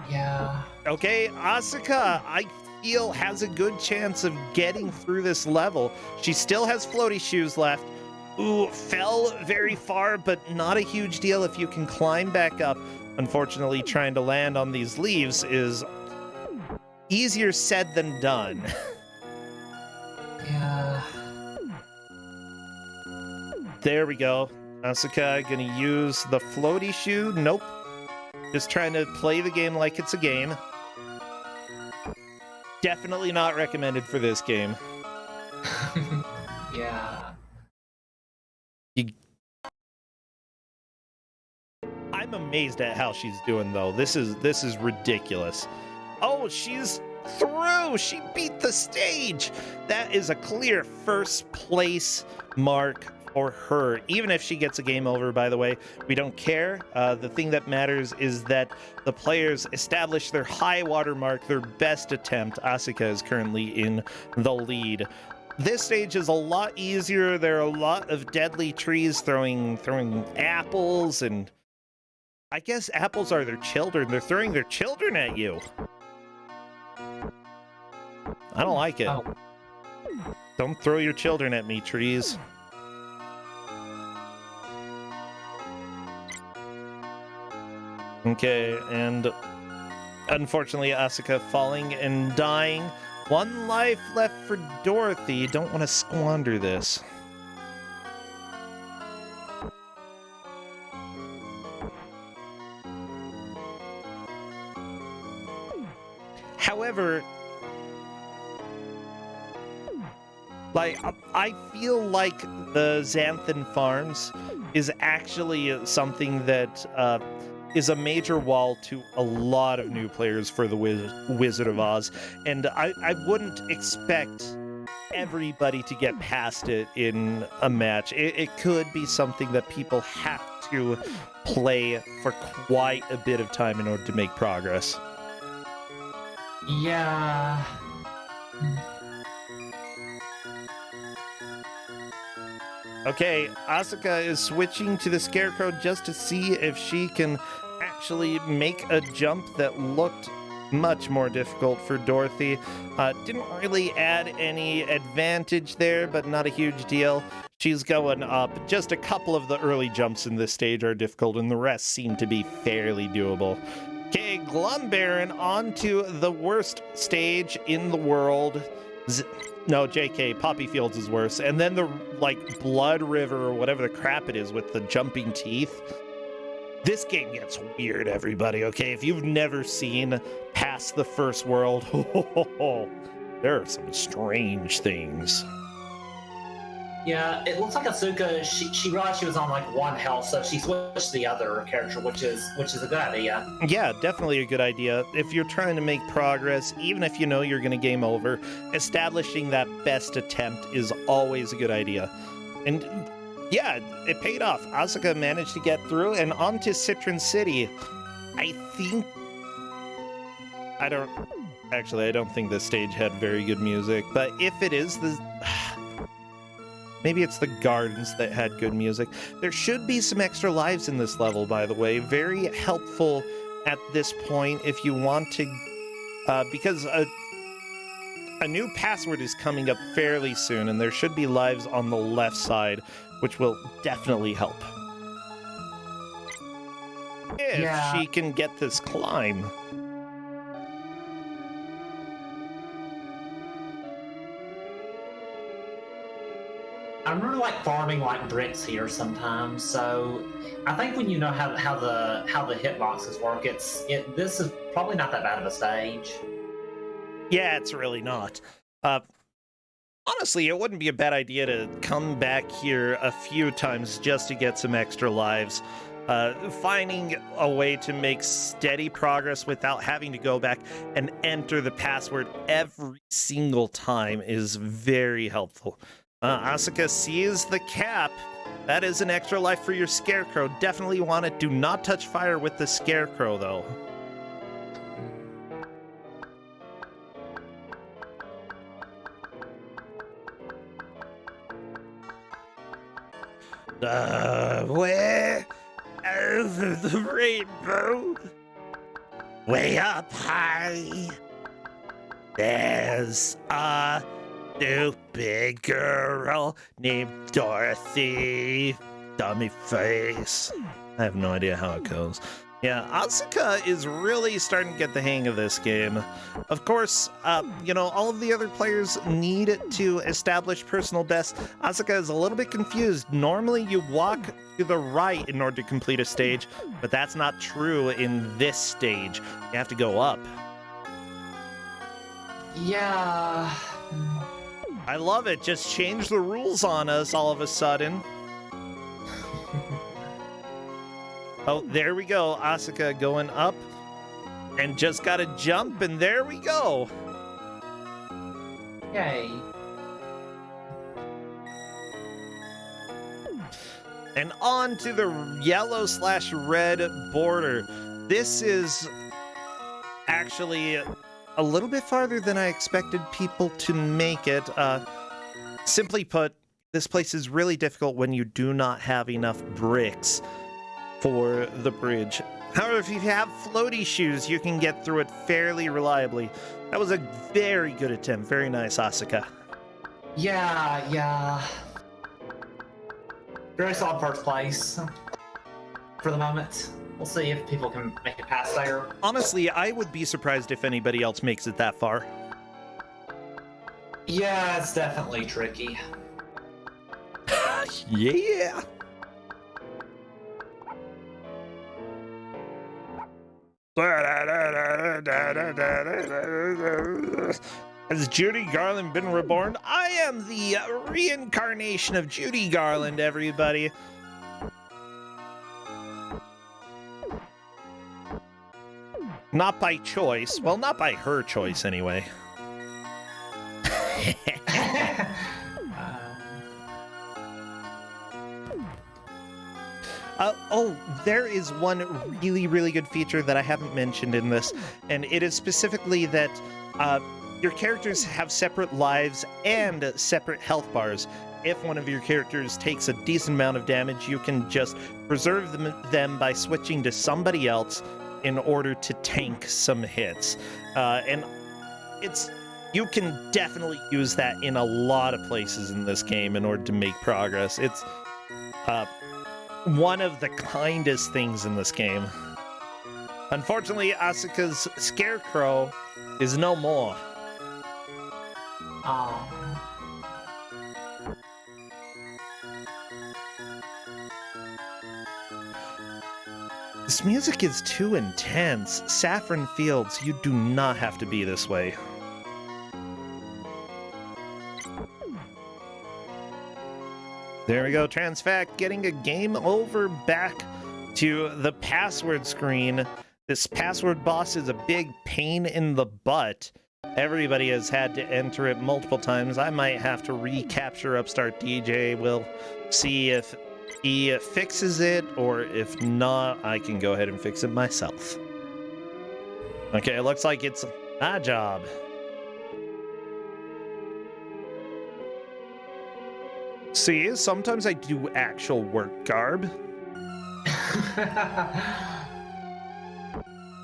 Yeah. Okay, Asuka, I feel has a good chance of getting through this level. She still has floaty shoes left. Ooh, fell very far, but not a huge deal if you can climb back up. Unfortunately, trying to land on these leaves is easier said than done. Yeah. There we go. Asuka gonna use the floaty shoe. Nope. Just trying to play the game like it's a game. Definitely not recommended for this game. Yeah. I'm amazed at how she's doing though. This is ridiculous. Oh, she's through. She beat the stage. That is a clear first place mark for her. Even if she gets a game over, by the way, we don't care. The thing that matters is that the players establish their high water mark, their best attempt. Asuka is currently in the lead. This stage is a lot easier. There are a lot of deadly trees throwing apples, and I guess apples are their children. They're throwing their children at you. I don't like it. Oh. Don't throw your children at me, trees. Okay, and unfortunately, Asuka falling and dying. One life left for Dorothy. Don't want to squander this. However, like, I feel like the Xanthan Farms is actually something that is a major wall to a lot of new players for the Wizard of Oz, and I wouldn't expect everybody to get past it in a match. It could be something that people have to play for quite a bit of time in order to make progress. Yeah. Okay, Asuka is switching to the Scarecrow just to see if she can actually make a jump that looked much more difficult for Dorothy. Didn't really add any advantage there, but not a huge deal. She's going up. Just a couple of the early jumps in this stage are difficult, and the rest seem to be fairly doable. Okay, Glum Baron onto the worst stage in the world. No, JK, Poppy Fields is worse. And then the, like, Blood River or whatever the crap it is with the jumping teeth. This game gets weird, everybody, okay? If you've never seen past the first world, there are some strange things. Yeah, it looks like Asuka, she realized she was on like 1 health, so she switched to the other character, which is a good idea. Yeah, definitely a good idea. If you're trying to make progress, even if you know you're going to game over, establishing that best attempt is always a good idea. And yeah, it paid off. Asuka managed to get through and onto Citron City. I don't think this stage had very good music, but if it is, maybe it's the gardens that had good music. There should be some extra lives in this level, by the way. Very helpful at this point if you want to, because a new password is coming up fairly soon, and there should be lives on the left side, which will definitely help. If she can get this climb. I remember like farming like bricks here sometimes. So I think when you know how the hitboxes work, this is probably not that bad of a stage. Yeah, it's really not. Honestly, it wouldn't be a bad idea to come back here a few times just to get some extra lives. Finding a way to make steady progress without having to go back and enter the password every single time is very helpful. Asuka sees the cap. That is an extra life for your scarecrow. Definitely want it. Do not touch fire with the scarecrow, though. Where over the rainbow, way up high, there's a stupid girl named Dorothy. Dummy face. I have no idea how it goes. Yeah, Asuka is really starting to get the hang of this game. Of course, all of the other players need to establish personal best. Asuka is a little bit confused. Normally, you walk to the right in order to complete a stage, but that's not true in this stage. You have to go up. Yeah. I love it. Just change the rules on us all of a sudden. Oh, there we go. Asuka going up and just got to jump, and there we go. Yay. And on to the yellow/red border. This is actually a little bit farther than I expected people to make it. Simply put, this place is really difficult when you do not have enough bricks for the bridge. However, if you have floaty shoes, you can get through it fairly reliably. That was a very good attempt. Very nice, Asuka. Yeah. Very solid first place for the moment. We'll see if people can make it past there. Honestly, I would be surprised if anybody else makes it that far. Yeah, it's definitely tricky. Yeah. Has Judy Garland been reborn? I am the reincarnation of Judy Garland, everybody. Not by choice. Well, not by her choice, anyway. There is one really, really good feature that I haven't mentioned in this, and it is specifically that your characters have separate lives and separate health bars. If one of your characters takes a decent amount of damage, you can just preserve them by switching to somebody else in order to tank some hits. And you can definitely use that in a lot of places in this game in order to make progress. It's one of the kindest things in this game. Unfortunately, Asuka's scarecrow is no more. Oh. This music is too intense. Saffron Fields, you do not have to be this way. There we go, Transfact getting a game over back to the password screen. This password boss is a big pain in the butt. Everybody has had to enter it multiple times. I might have to recapture Upstart DJ. We'll see if he fixes it, or if not, I can go ahead and fix it myself. Okay, it looks like it's my job. See, sometimes I do actual work, Garb.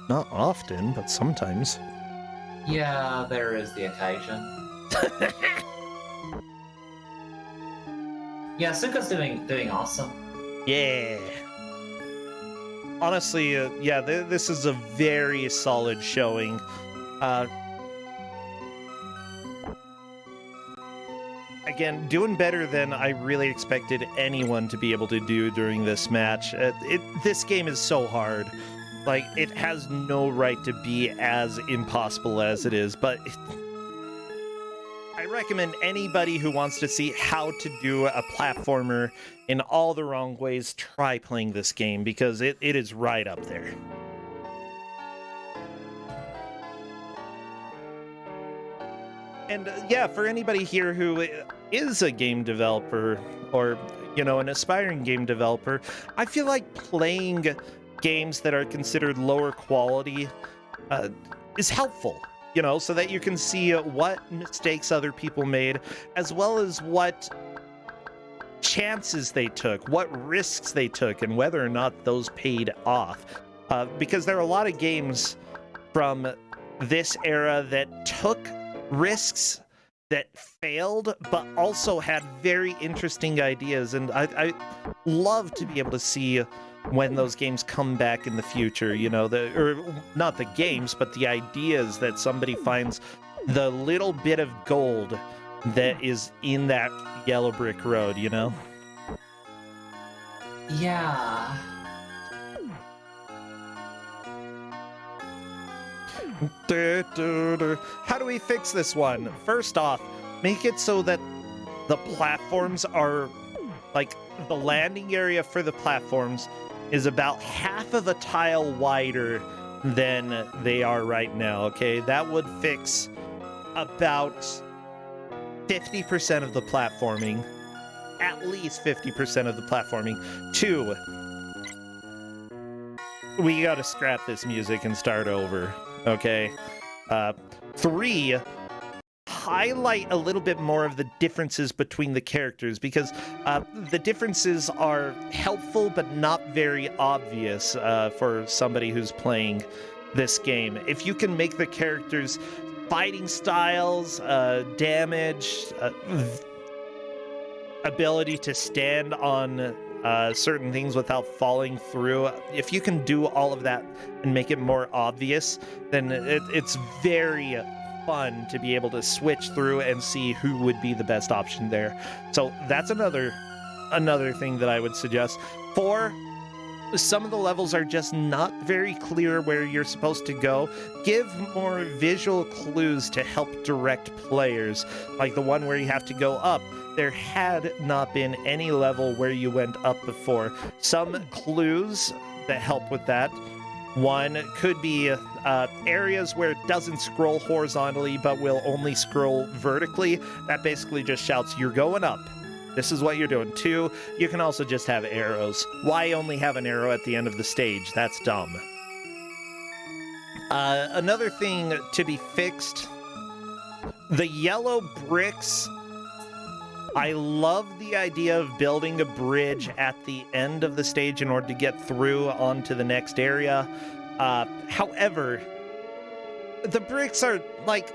Not often, but sometimes. Yeah, there is the occasion. Yeah, Suka's doing awesome. Yeah. Honestly, yeah, this is a very solid showing. I again, doing better than I really expected anyone to be able to do during this match. This game is so hard. Like, it has no right to be as impossible as it is, but I recommend anybody who wants to see how to do a platformer in all the wrong ways, try playing this game, because it is right up there. And yeah, for anybody here who is a game developer or, you know, an aspiring game developer, I feel like playing games that are considered lower quality is helpful, you know, so that you can see what mistakes other people made, as well as what chances they took, what risks they took, and whether or not those paid off. Because there are a lot of games from this era that took risks that failed, but also had very interesting ideas, and I love to be able to see when those games come back in the future, you know, or not the games, but the ideas that somebody finds the little bit of gold that is in that yellow brick road, you know? Yeah. How do we fix this one? First off, make it so that the platforms are, like, the landing area for the platforms is about half of a tile wider than they are right now, okay? That would fix about 50% of the platforming. At least 50% of the platforming. 2, we gotta scrap this music and start over, okay? 3, highlight a little bit more of the differences between the characters, because the differences are helpful but not very obvious for somebody who's playing this game. If you can make the characters' fighting styles, damage, ability to stand on certain things without falling through, if you can do all of that and make it more obvious, then it's very fun to be able to switch through and see who would be the best option there. So that's another thing that I would suggest. 4, some of the levels are just not very clear where you're supposed to go. Give more visual clues to help direct players, like the one where you have to go up. There had not been any level where you went up before. Some clues that help with that. One could be areas where it doesn't scroll horizontally but will only scroll vertically. That basically just shouts, you're going up. This is what you're doing. 2, you can also just have arrows. Why only have an arrow at the end of the stage? That's dumb. Another thing to be fixed, the yellow bricks. I love the idea of building a bridge at the end of the stage in order to get through onto the next area. However, the bricks are, like,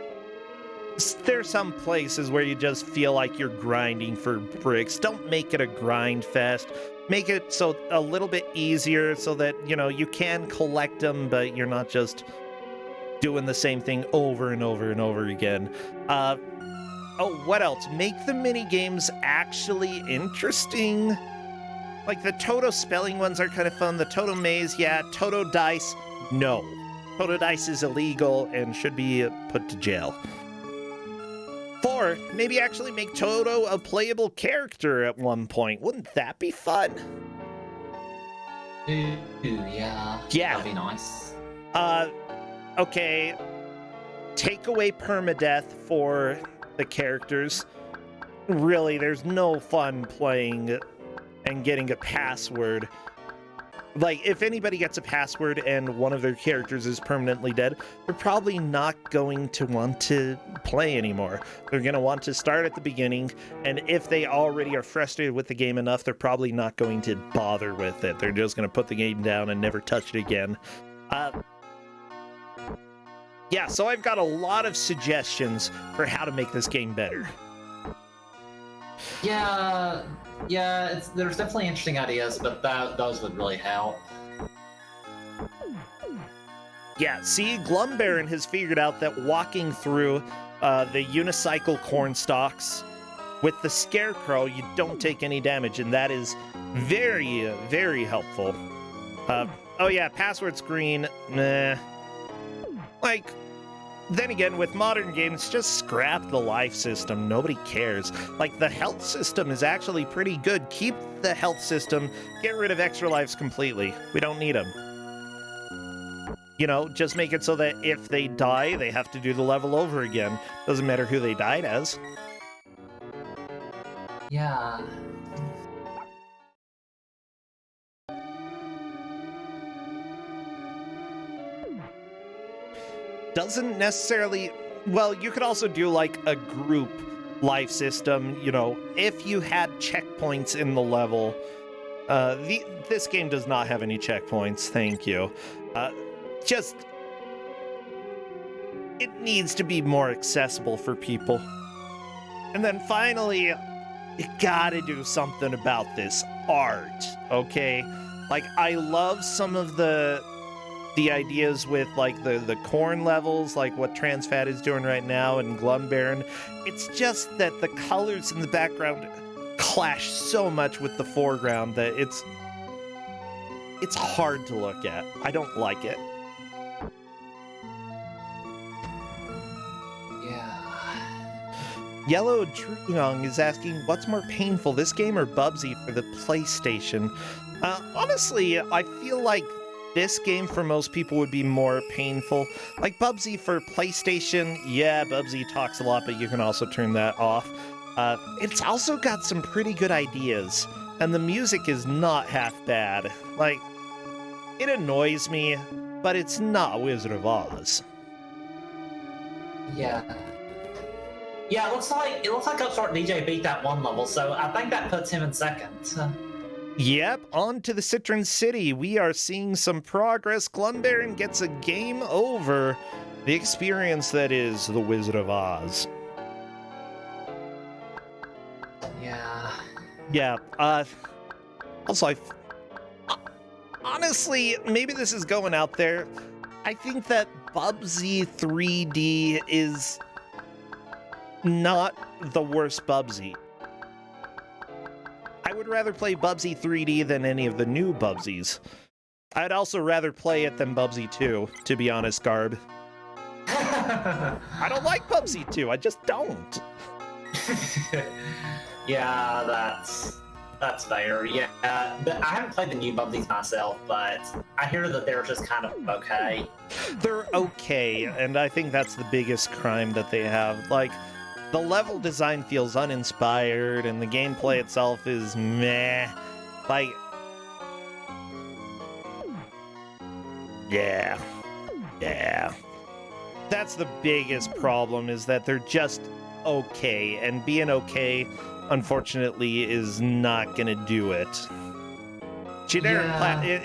there's some places where you just feel like you're grinding for bricks. Don't make it a grind fest. Make it so a little bit easier so that, you know, you can collect them, but you're not just doing the same thing over and over and over again. Oh, what else? Make the mini games actually interesting. Like the Toto spelling ones are kind of fun. The Toto maze, yeah. Toto dice, no. Toto dice is illegal and should be put to jail. 4, maybe actually make Toto a playable character at one point. Wouldn't that be fun? Ooh, yeah. Yeah. That'd be nice. Okay. Take away permadeath for the characters. Really, there's no fun playing and getting a password. Like, if anybody gets a password and one of their characters is permanently dead, they're probably not going to want to play anymore. They're going to want to start at the beginning, and if they already are frustrated with the game enough, they're probably not going to bother with it. They're just going to put the game down and never touch it again. Yeah, so I've got a lot of suggestions for how to make this game better. Yeah, there's definitely interesting ideas, but those would really help. Yeah, see, Glumbaron has figured out that walking through the unicycle corn stalks With the Scarecrow, you don't take any damage, and that is very, very helpful. Oh yeah, password screen, meh. Like, then again, with modern games, just scrap the life system. Nobody cares. Like, the health system is actually pretty good. Keep the health system. Get rid of extra lives completely. We don't need them. You know, just make it so that if they die, they have to do the level over again. Doesn't matter who they died as. Yeah. Doesn't necessarily... Well, you could also do, like, a group life system, you know, if you had checkpoints in the level. This game does not have any checkpoints, thank you. Just... It needs to be more accessible for people. And then finally, you gotta do something about this art, okay? Like, I love some of the ideas with, like, the corn levels, like what TransFat is doing right now and Glumbaron. It's just that the colors in the background clash so much with the foreground that it's hard to look at. I don't like it. Yellow Truyong is asking, what's more painful, this game or Bubsy for the PlayStation? Honestly, I feel like this game for most people would be more painful. Like Bubsy for PlayStation, yeah, Bubsy talks a lot, but you can also turn that off. It's also got some pretty good ideas, and the music is not half bad. Like, it annoys me, but it's not Wizard of Oz. Yeah. Yeah, it looks like Upstart DJ beat that one level, so I think that puts him in second. Yep, on to the Citron City. We are seeing some progress. Glumbaron gets a game over. The experience that is the Wizard of Oz. Yeah. Yeah, also, honestly, maybe this is going out there. I think that Bubsy 3D is not the worst Bubsy. I would rather play Bubsy 3D than any of the new Bubsies. I'd also rather play it than Bubsy 2, to be honest, Garb. I don't like Bubsy 2, I just don't. Yeah, that's fair. Yeah, I haven't played the new Bubsies myself, but I hear that they're just kind of okay. They're okay, and I think that's the biggest crime that they have. Like, the level design feels uninspired, and the gameplay itself is meh. Like, yeah. That's the biggest problem, is that they're just okay, and being okay, unfortunately, is not gonna do it. Generic,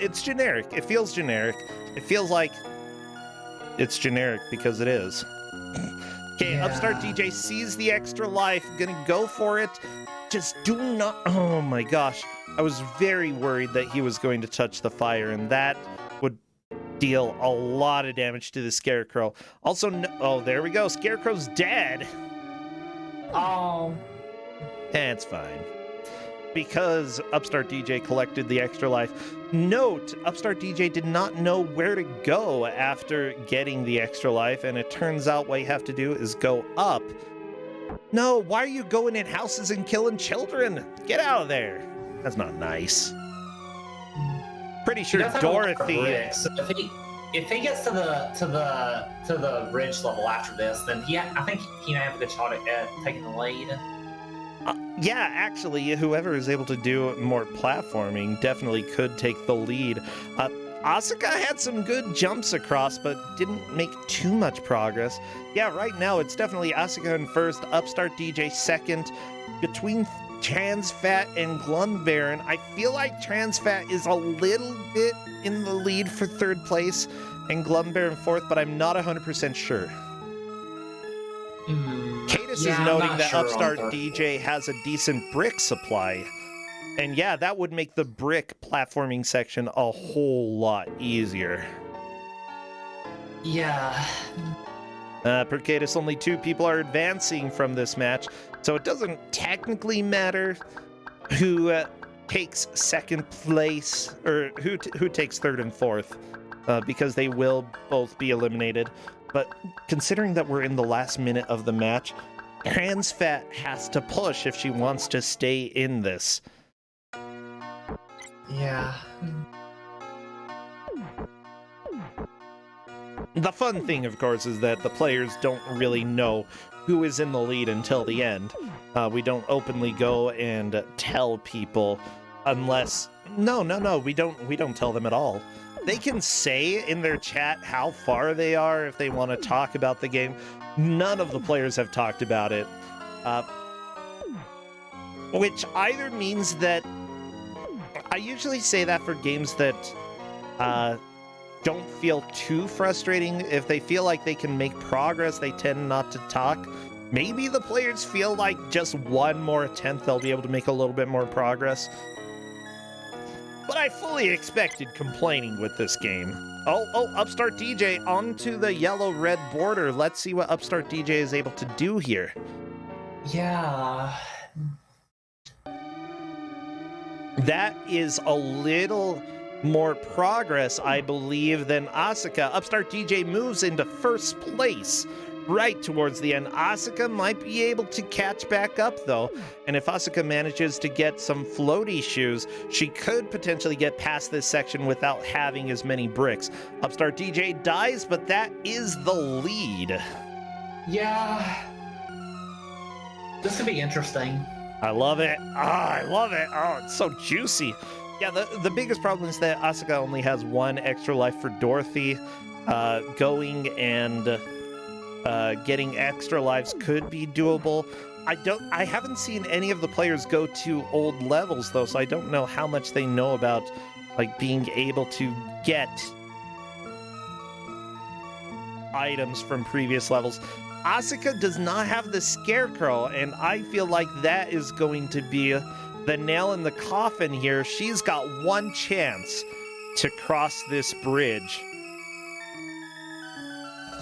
it's generic. It feels generic. It feels like it's generic because it is. Okay, yeah. Upstart DJ sees the extra life, gonna go for it. Just do not... Oh my gosh. I was very worried that he was going to touch the fire, and that would deal a lot of damage to the Scarecrow. Also, oh, there we go. Scarecrow's dead. Oh. That's fine. Because Upstart DJ collected the extra life. Note, Upstart DJ did not know where to go after getting the extra life, and it turns out what you have to do is go up. No, why are you going in houses and killing children? Get out of there. That's not nice. Pretty sure Dorothy... So if he gets to the ridge level after this, then I think he may have a good shot at taking the lead. Yeah, actually, whoever is able to do more platforming definitely could take the lead. Asuka had some good jumps across, but didn't make too much progress. Yeah, right now it's definitely Asuka in first, Upstart DJ second. Between TransFat and Glumbaron, I feel like TransFat is a little bit in the lead for third place, and Glumbaron fourth, but I'm not 100% sure. Cadus is noting that Upstart DJ has a decent brick supply. And yeah, that would make the brick platforming section a whole lot easier. Yeah. Per Cadus, only 2 people are advancing from this match. So it doesn't technically matter who takes second place, or who takes third and fourth, because they will both be eliminated. But considering that we're in the last minute of the match, Trans Fat has to push if she wants to stay in this. Yeah. The fun thing, of course, is that the players don't really know who is in the lead until the end. We don't openly go and tell people unless... No, we don't tell them at all. They can say in their chat how far they are if they want to talk about the game. None of the players have talked about it. Which either means that... I usually say that for games that don't feel too frustrating. If they feel like they can make progress, they tend not to talk. Maybe the players feel like just one more attempt, they'll be able to make a little bit more progress. But I fully expected complaining with this game. Oh, Upstart DJ onto the yellow-red border. Let's see what Upstart DJ is able to do here. Yeah. That is a little more progress, I believe, than Asuka. Upstart DJ moves into first place right towards the end. Asuka might be able to catch back up, though. And if Asuka manages to get some floaty shoes, she could potentially get past this section without having as many bricks. Upstart DJ dies, but that is the lead. Yeah. This could be interesting. I love it. I love it. Oh, it's so juicy. Yeah, the biggest problem is that Asuka only has one extra life for Dorothy. Going and getting extra lives could be doable. I haven't seen any of the players go to old levels, though, so I don't know how much they know about, like, being able to get items from previous levels. Asuka does not have the Scarecrow, and I feel like that is going to be the nail in the coffin here. She's got one chance to cross this bridge.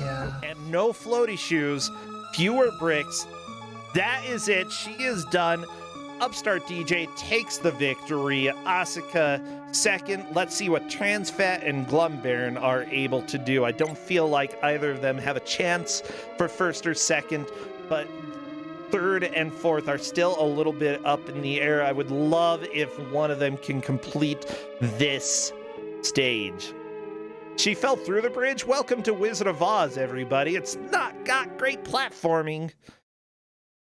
Yeah. And no floaty shoes, fewer bricks. That is it. She is done. Upstart DJ takes the victory. Asuka second. Let's see what Transfat and Glumbaron are able to do. I don't feel like either of them have a chance for first or second, but third and fourth are still a little bit up in the air. I would love if one of them can complete this stage. She fell through the bridge. Welcome to Wizard of Oz, everybody. It's not got great platforming.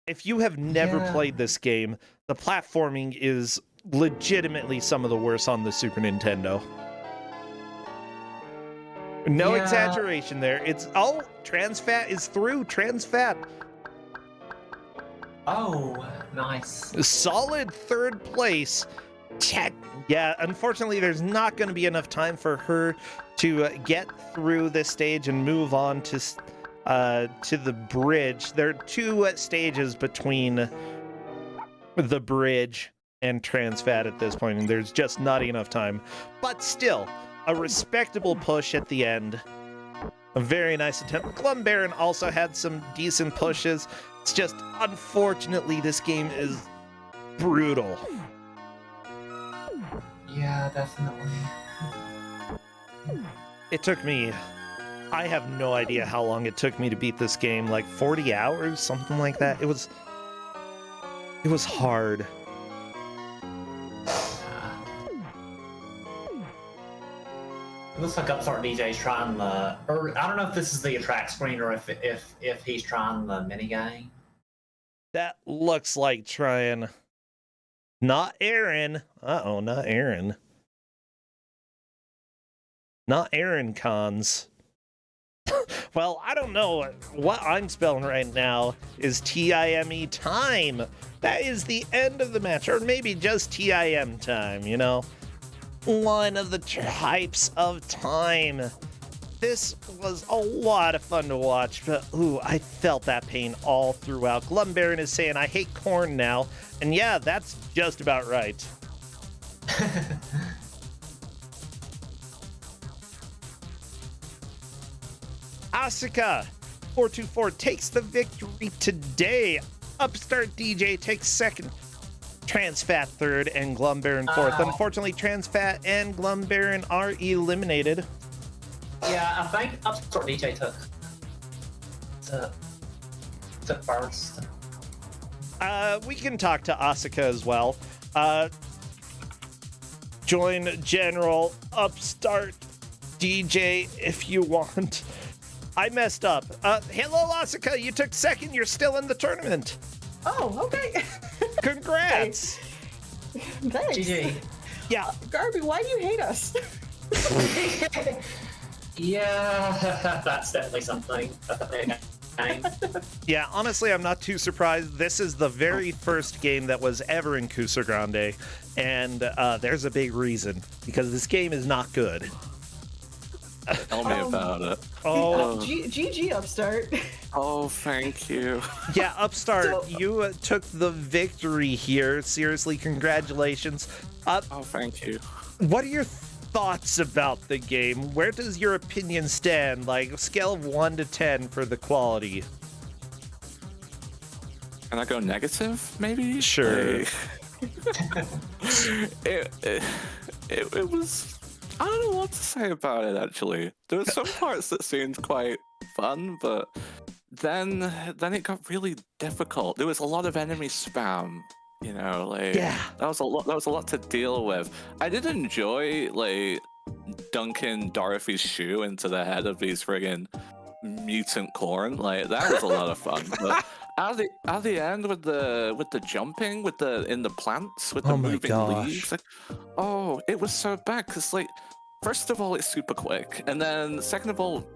If you have never played this game, the platforming is legitimately some of the worst on the Super Nintendo. No exaggeration there. It's... Oh, Transfat is through. Transfat. Oh, nice. Solid third place. Yeah, unfortunately, there's not going to be enough time for her to get through this stage and move on to the bridge. There are two stages between the bridge and Transfat at this point, and there's just not enough time. But still, a respectable push at the end. A very nice attempt. Glumbaron also had some decent pushes. It's just, unfortunately, this game is brutal. Yeah, definitely. It took me... I have no idea how long it took me to beat this game. Like 40 hours? Something like that. It was hard. It looks like Upstart DJ's trying the... Or I don't know if this is the attract screen or if he's trying the minigame. That looks like trying... Not Aaron. Uh-oh, not Aaron. Not Aaron Cons. Well, I don't know. What I'm spelling right now is TIME time. That is the end of the match, or maybe just TIM time, you know? One of the types of time. This was a lot of fun to watch, but ooh, I felt that pain all throughout. Glumbaron is saying, I hate corn now. And yeah, that's just about right. Asuka 424 takes the victory today. Upstart DJ takes second. Transfat third and Glumbaron fourth. Unfortunately, Transfat and Glumbaron are eliminated. Yeah, I think Upstart DJ took first. We can talk to Asuka as well. Join General Upstart DJ if you want. I messed up. Hello, Asuka. You took second. You're still in the tournament. Oh, okay. Congrats. Thanks. GG. Yeah. Garby, why do you hate us? Yeah, that's definitely something. That's definitely a game. Yeah, honestly, I'm not too surprised. This is the very first game that was ever in Kuso6rande, and there's a big reason, because this game is not good. Tell me about it. Oh, GG, Upstart. Oh, thank you. yeah, Upstart, you took the victory here. Seriously, congratulations. Oh, thank you. What are your thoughts about the game? Where does your opinion stand? Like, scale of 1 to 10 for the quality. Can I go negative, maybe? Sure. Like, it was... I don't know what to say about it, actually. There were some parts that seemed quite fun, but then it got really difficult. There was a lot of enemy spam, you know, like Yeah. that was a lot to deal with. I did enjoy like dunking Dorothy's shoe into the head of these friggin' mutant corn. Like that was a lot of fun. But at the end with the jumping in the plants with the Oh my moving gosh. leaves, like, oh, it was so bad because like first of all it's super quick, and then second of all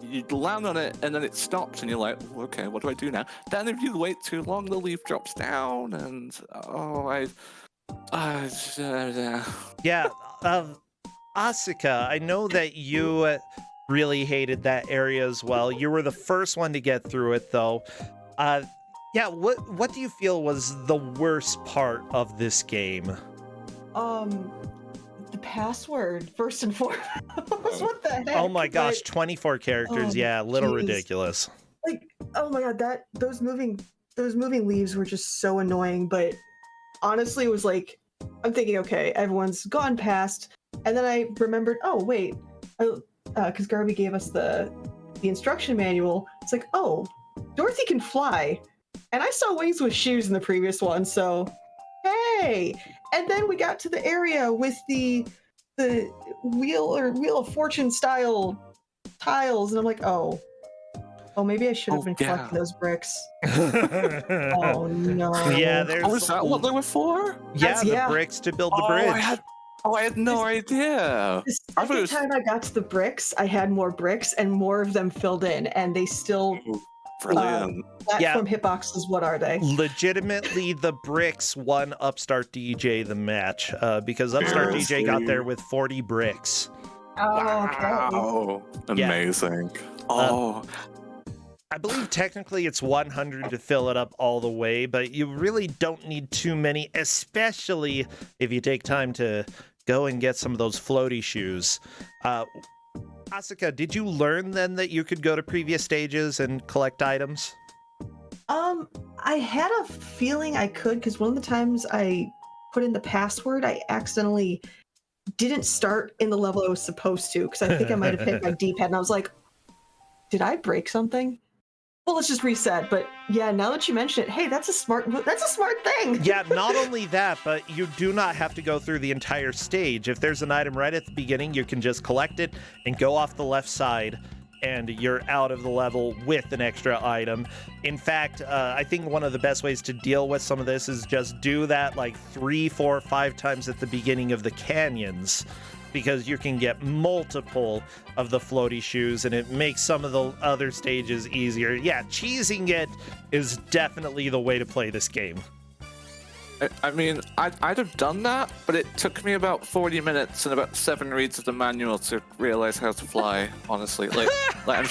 you land on it and then it stops and you're like, okay, what do I do now? Then if you wait too long the leaf drops down and Yeah, Asuka, I know that you really hated that area as well. You were the first one to get through it, though. Yeah, what do you feel was the worst part of this game? The password, first and foremost. What the heck? Oh my gosh, 24 characters. Yeah, a little geez. ridiculous. Like, oh my god, those moving leaves were just so annoying. But honestly, it was like, I'm thinking, okay, everyone's gone past, and then I remembered, oh wait, because Garby gave us the instruction manual. It's like, oh, Dorothy can fly, and I saw wings with shoes in the previous one, so hey. And then we got to the area with the wheel of fortune style tiles, and I'm like, oh, maybe I should have been collecting those bricks. Oh no. Yeah, there's. oh, is that what they were for? Yeah, the bricks to build the bridge. I had no idea. The second time I got to the bricks, I had more bricks and more of them filled in, and they still. Brilliant. Platform hitboxes, what are they? Legitimately, the bricks won Upstart DJ the match because Upstart DJ got there with 40 bricks. Oh, okay. Wow. Amazing. I believe technically it's 100 to fill it up all the way, but you really don't need too many, especially if you take time to go and get some of those floaty shoes. Asuka, did you learn then that you could go to previous stages and collect items? I had a feeling I could, because one of the times I put in the password, I accidentally didn't start in the level I was supposed to, because I think I might have hit my D-pad, and I was like, did I break something? Well, let's just reset. But yeah, now that you mention it, hey, that's a smart thing. Yeah, not only that, but you do not have to go through the entire stage. If there's an item right at the beginning, you can just collect it and go off the left side, and you're out of the level with an extra item. In fact, I think one of the best ways to deal with some of this is just do that like 3, 4, 5 times at the beginning of the canyons, because you can get multiple of the floaty shoes, and it makes some of the other stages easier. Yeah, cheesing it is definitely the way to play this game. I mean, I'd have done that, but it took me about 40 minutes and about 7 reads of the manual to realize how to fly. Honestly, like I'm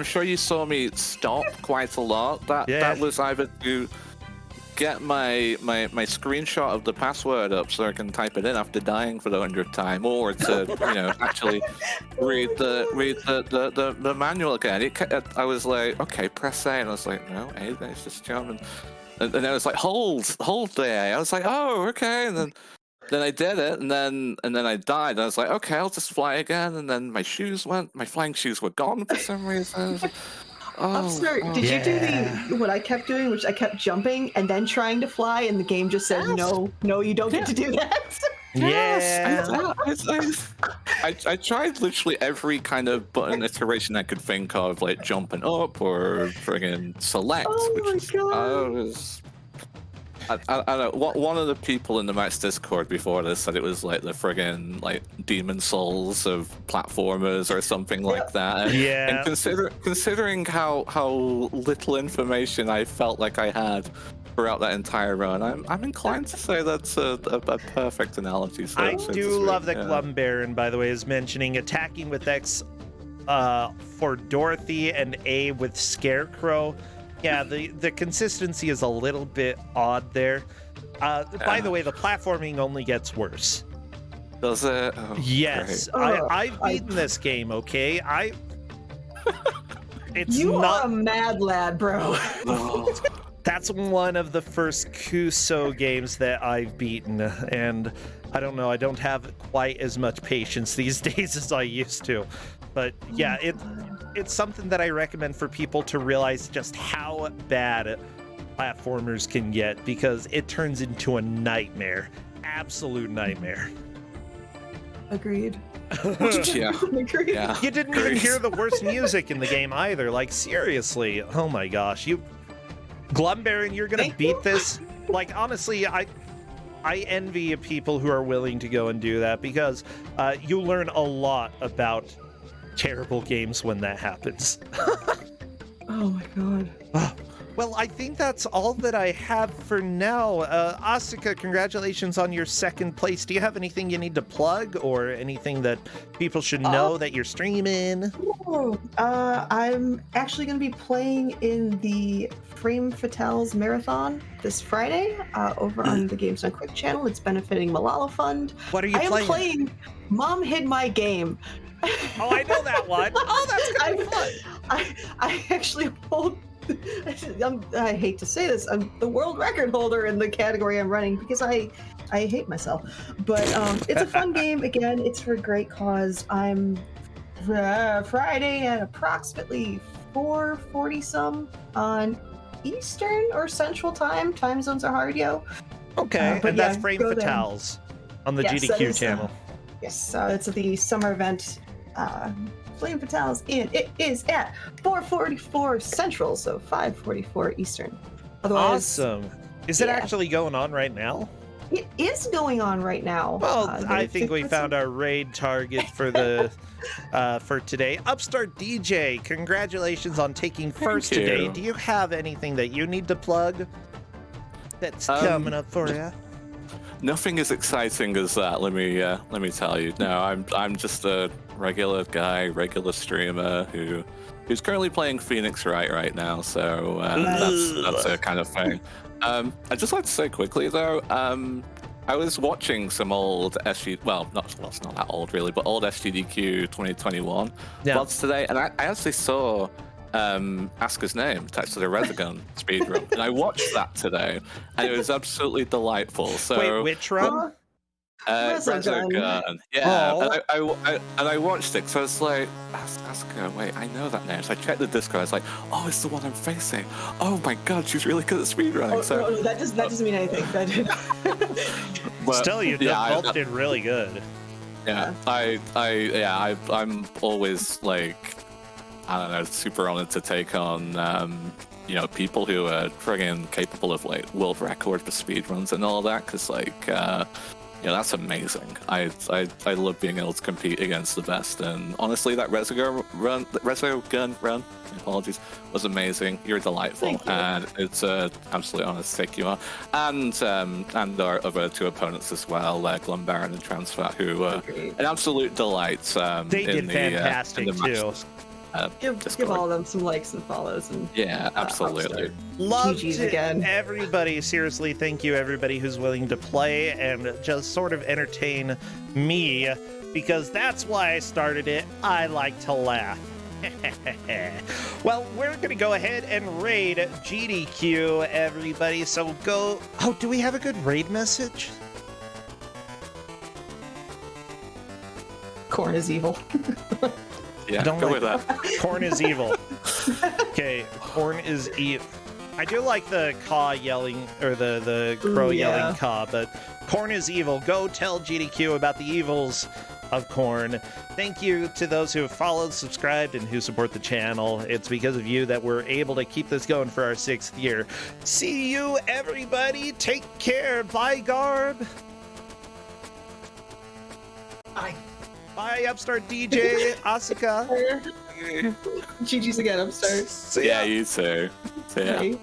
sure you saw me stop quite a lot. That was either to get my screenshot of the password up so I can type it in after dying for the 100th time, or to actually read the manual again. I was like, okay, press A, and I was like, no, A, it's just jump. then I was like, hold there. I was like, oh, okay, and then I did it, and then I died. I was like, okay, I'll just fly again, and then my flying shoes were gone for some reason. I was like, I'm sorry. Did you do what I kept doing, which I kept jumping and then trying to fly, and the game just said, no, you don't get to do that? Yeah. I tried literally every kind of button iteration I could think of, like jumping up or friggin' select. Oh my God. I don't know. One of the people in the Max Discord before this said it was like the friggin' like Demon Souls of platformers or something like that. Yeah. And considering how little information I felt like I had throughout that entire run, I'm inclined to say that's a perfect analogy. So I it's do sweet, love that yeah. Glum Baron, by the way, is mentioning attacking with X for Dorothy and A with Scarecrow. Yeah, the consistency is a little bit odd there. By the way, the platforming only gets worse. Does it? Oh, Yes, I've beaten this game. Okay, it's You not are a mad lad, bro. Oh. That's one of the first Kuso games that I've beaten, and I don't know, I don't have quite as much patience these days as I used to. But yeah, it's something that I recommend for people to realize just how bad platformers can get, because it turns into a nightmare. Absolute nightmare. Agreed. Yeah. Agreed. Yeah. You didn't even hear the worst music in the game either. Like, seriously. Oh my gosh. Glum Baron, you're gonna beat this. Like, honestly, I envy people who are willing to go and do that, because you learn a lot about terrible games when that happens. Oh my God. Well, I think that's all that I have for now. Asuka, congratulations on your second place. Do you have anything you need to plug, or anything that people should know that you're streaming? I'm actually going to be playing in the Frame Fatales Marathon this Friday over on the Games Done Quick channel. It's benefiting Malala Fund. What are you I am playing? playing Mom Hid My Game. Oh, I know that one. Oh, that's kind of fun. I actually hold. I hate to say this. I'm the world record holder in the category I'm running, because I hate myself. But it's a fun game. Again, it's for a great cause. I'm Friday at approximately 4:40 some on Eastern or Central time. Time zones are hard, yo. Okay, but and yeah, that's Frame go there. Fatales on the Yes, that GDQ is, channel. Yes, it's the summer event. Flame Fatales, and it is at 4:44 Central, so 5:44 Eastern. Otherwise, Awesome. Is it yeah. actually going on right now? It is going on right now. Well, I they think we put found some- our raid target for the for today. Upstart DJ, congratulations on taking first you. today. Do you have anything that you need to plug that's coming up for you? Nothing as exciting as that. Let me tell you. No, I'm just a regular guy, regular streamer who's currently playing Phoenix right now. So that's a kind of thing. I'd just like to say quickly though. I was watching some old it's not that old really, but old SGDQ 2021 vlogs today, and I actually saw Asuka's name attached to the Resogun speedrun, and I watched that today, and it was absolutely delightful. So Wait, which run? Resogun. Yeah, Oh. and I watched it because I was like, Asuka, wait, I know that name. So I checked the Discord. I was like, oh, it's the one I'm facing. Oh my god, she's really good at speedrunning. Oh, so no, that doesn't mean anything. but, Still, you both did really good. Yeah, I'm always like, I don't know, super honored to take on people who are friggin' capable of like world record for speedruns and all that, because like that's amazing. I love being able to compete against the best, and honestly that Resogun run, apologies, was amazing. You're delightful. Thank you. And it's an absolute honor to take you on, and our other two opponents as well, Glum Baron and Transfat, who were an absolute delight. They did fantastic too. Give all of them some likes and follows, and yeah, absolutely. Love GGs to again. everybody. Seriously, thank you everybody who's willing to play and just sort of entertain me, because that's why I started it. I like to laugh. Well, we're gonna go ahead and raid GDQ, everybody. So go. Oh, do we have a good raid message? Corn is evil. Yeah, don't go like- with that. Corn is evil. Okay, corn is evil. I do like the caw yelling, or the crow Ooh, yeah. yelling caw, but corn is evil. Go tell GDQ about the evils of corn. Thank you to those who have followed, subscribed, and who support the channel. It's because of you that we're able to keep this going for our 6th year. See you, everybody. Take care. Bye, Garb. Bye. Bye, Upstart DJ, Asuka. GG's again, I'm sorry. See ya. Yeah, you too. So, yeah. Bye.